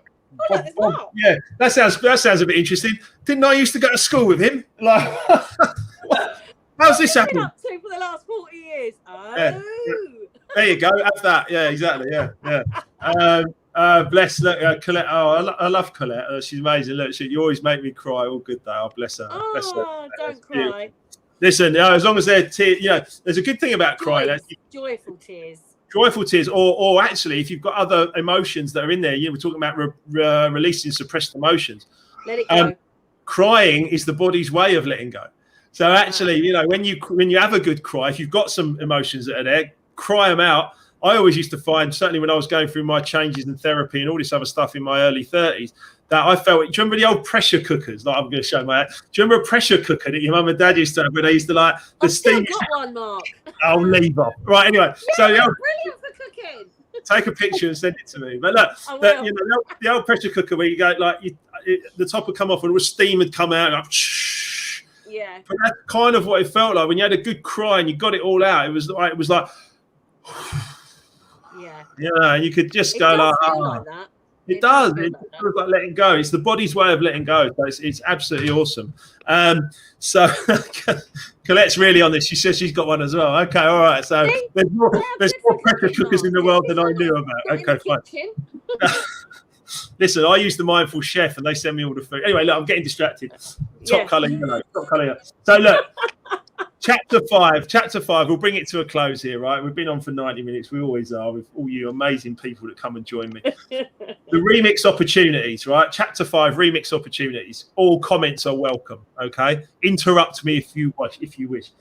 Yeah, that sounds a bit interesting. Didn't I used to go to school with him? Like, how's this happening? Up to for the last 40 years. Oh. Yeah. There you go. Have that. Yeah, exactly. Yeah. Bless. Look, Colette. Oh, I love Colette. She's amazing. Look, you always make me cry. All good though. Oh, bless her. Oh, bless her. Don't cry. Listen, as long as they're tears, there's a good thing about crying. Joyful tears. Joyful tears, or actually, if you've got other emotions that are in there, we're talking about releasing suppressed emotions. Let it go. Crying is the body's way of letting go. So actually, when you have a good cry, if you've got some emotions that are there, cry them out. I always used to find, certainly when I was going through my changes in therapy and all this other stuff in my early 30s, that I felt. Do you remember the old pressure cookers? Like, I'm going to show my. Do you remember a pressure cooker that your mum and dad used to have, where they used to like the steam? I've got one, Mark. I'll leave off. Right. Anyway, so brilliant for cooking. Take a picture and send it to me. But look, the old pressure cooker where you go like the top would come off and steam would come out. Like, shh. Yeah. But that's kind of what it felt like when you had a good cry and you got it all out. It was like. Yeah, you could just go like that. It does. It feels like letting go. It's the body's way of letting go. So it's absolutely awesome. So Colette's really on this. She says she's got one as well. Okay, all right. So there's more pressure cookers in the world than I knew about. Okay, fine. Listen, I use the Mindful Chef, and they send me all the food. Anyway, look, I'm getting distracted. Top colour yellow. Top colour yellow. So look. Chapter 5, we'll bring it to a close here, right? We've been on for 90 minutes. We always are, with all you amazing people that come and join me. The remix opportunities, right? Chapter 5, remix opportunities. All comments are welcome, okay? Interrupt me if you wish.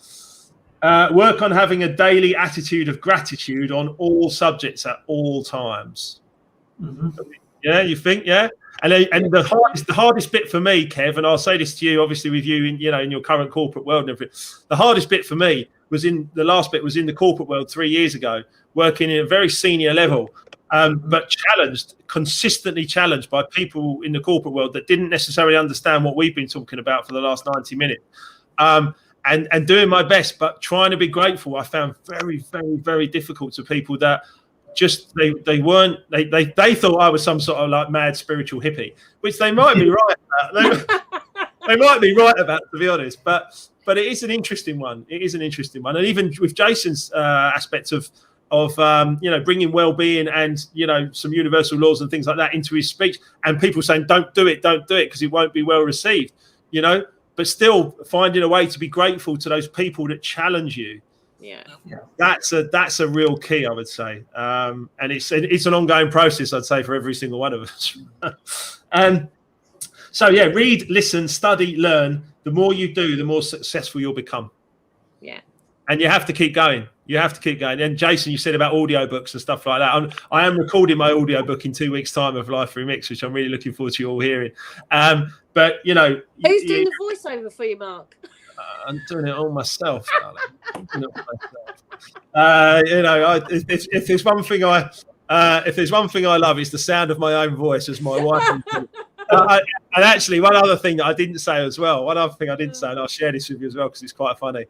Work on having a daily attitude of gratitude on all subjects at all times. Mm-hmm. Yeah, you think? Yeah. And the hardest bit for me, Kev, and I'll say this to you, obviously with you in your current corporate world and everything, the hardest bit for me was in the corporate world 3 years ago, working in a very senior level, but consistently challenged by people in the corporate world that didn't necessarily understand what we've been talking about for the last 90 minutes. And doing my best, but trying to be grateful, I found very, very, very difficult to people that just they thought I was some sort of like mad spiritual hippie, which they might be right about. They might be right about, to be honest, but it is an interesting one. It is an interesting one, and even with Jason's aspect of bringing well-being and some universal laws and things like that into his speech, and people saying don't do it because it won't be well received, but still finding a way to be grateful to those people that challenge you. Yeah. That's a real key, I would say, and it's an ongoing process, I'd say, for every single one of us. So yeah, read, listen, study, learn. The more you do, the more successful you'll become. Yeah. And you have to keep going. You have to keep going. And Jason, you said about audiobooks and stuff like that. I am recording my audiobook in 2 weeks' time of Life Remixed, which I'm really looking forward to you all hearing. But who's doing the voiceover for you, Mark? I'm doing it all myself, darling. If there's one thing I love, it's the sound of my own voice, as my wife. And actually, one other thing that I didn't say as well. One other thing I didn't say, and I'll share this with you as well because it's quite funny.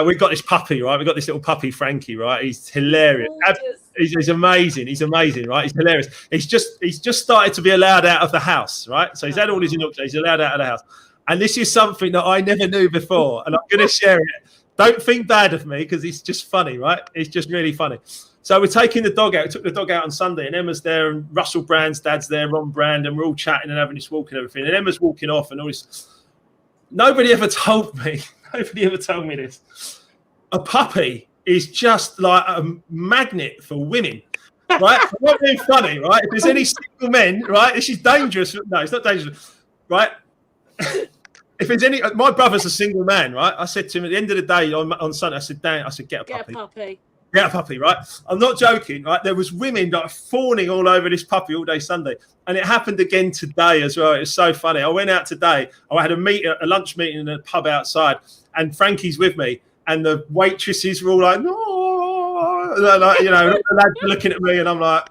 We've got this puppy, right? We've got this little puppy, Frankie, right? He's hilarious. He's amazing. He's amazing, right? He's hilarious. He's just started to be allowed out of the house, right? So he's had all his inoculation. He's allowed out of the house. And this is something that I never knew before, and I'm going to share it. Don't think bad of me because it's just funny, right? It's just really funny. So we're taking the dog out. We took the dog out on Sunday, and Emma's there, and Russell Brand's dad's there, Ron Brand, and we're all chatting and having this walk and everything. And Emma's walking off, and all this. Nobody ever told me this. A puppy is just like a magnet for women, right? I'm not being funny, right? If there's any single men, right? This is dangerous. No, it's not dangerous, right? If there's any, my brother's a single man, right? I said to him at the end of the day on Sunday, I said, Dan, get a puppy. Get a puppy, right? I'm not joking, right? There was women that are fawning all over this puppy all day Sunday. And it happened again today as well. It was so funny. I went out today. I had a lunch meeting in a pub outside, and Frankie's with me. And the waitresses were all like, no, like, the lads were looking at me, and I'm like,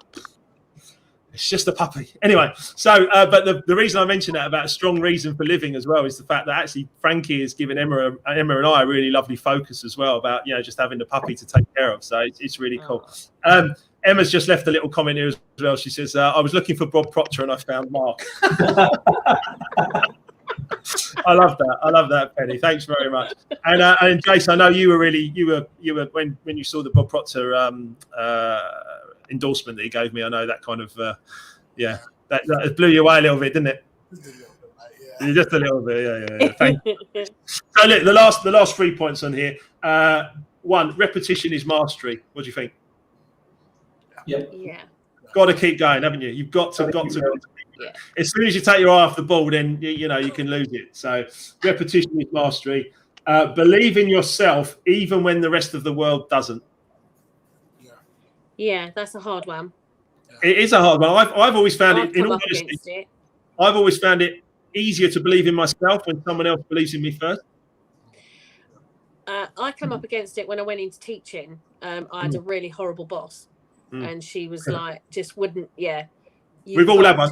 it's just a puppy. Anyway, so, but the reason I mentioned that about a strong reason for living as well is the fact that actually Frankie has given Emma and I a really lovely focus as well about, just having the puppy to take care of. So it's really cool. Emma's just left a little comment here as well. She says, I was looking for Bob Proctor and I found Mark. I love that, Penny. Thanks very much. And Jason, I know you were when you saw the Bob Proctor endorsement that he gave me. I know that kind of that blew you away a little bit, didn't it? Just a little bit, yeah. Thank you. So look, the last 3 points on here. One, repetition is mastery. What do you think? Yeah. Got to keep going, haven't you? You've got to. Yeah. As soon as you take your eye off the ball, then you can lose it. So repetition is mastery. Believe in yourself even when the rest of the world doesn't. Yeah, that's a hard one. It is a hard one. I've always found it. In all honesty, I've always found it easier to believe in myself when someone else believes in me first. I come up against it when I went into teaching. I had a really horrible boss, and she was like, just wouldn't. Yeah. We've all had one.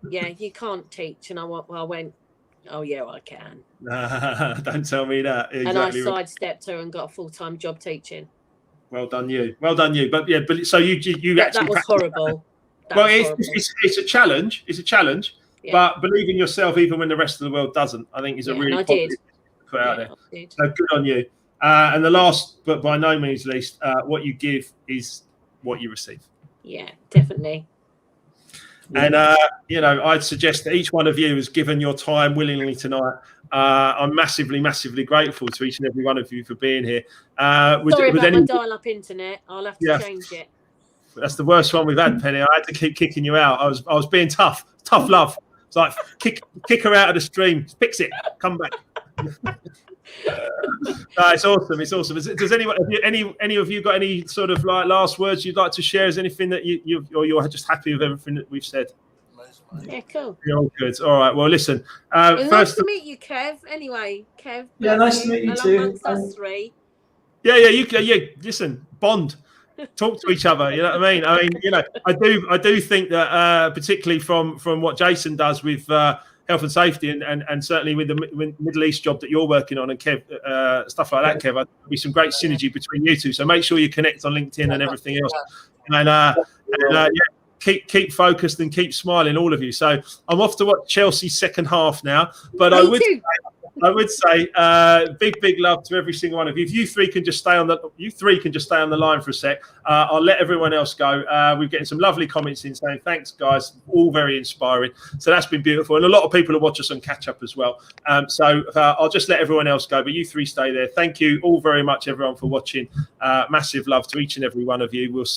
Yeah, you can't teach. And I went, oh, yeah, I can. Don't tell me that. Exactly. And I sidestepped her and got a full-time job teaching. Well done, you. But so you actually. That was horrible. It's a challenge. It's a challenge. Yeah. But believe in yourself even when the rest of the world doesn't, I think is a really positive to put out there. So good on you. And the last, but by no means least, what you give is what you receive. Yeah, definitely. And, I'd suggest that each one of you has given your time willingly tonight. I'm massively, massively grateful to each and every one of you for being here. Sorry about my dial-up internet. I'll have to change it. That's the worst one we've had, Penny. I had to keep kicking you out. I was being tough love. It's like, kick her out of the stream. Fix it. Come back. No, it's awesome. It's awesome. Does anyone, any of you got any sort of like last words you'd like to share? Is anything that you're just happy with everything that we've said? Yeah, cool. You're all good. All right. Well, listen. Nice to meet you, Kev. Anyway, Kev. Yeah, nice to meet you too. Us three. Yeah. Listen, bond. Talk to each other. You know what I mean? I do think that particularly from what Jason does with health and safety and certainly with the Middle East job that you're working on, and Kev, stuff like that, Kev, there'll be some great synergy between you two. So make sure you connect on LinkedIn and everything else. And keep focused and keep smiling, all of you. So I'm off to watch Chelsea's second half now. But I would say big love to every single one of you. If you three can just stay on the line for a sec, I'll let everyone else go. We're getting some lovely comments in saying thanks, guys, all very inspiring. So that's been beautiful, and a lot of people will watch us on catch up as well. So I'll just let everyone else go, but you three stay there. Thank you all very much, everyone, for watching. Massive love to each and every one of you. We'll see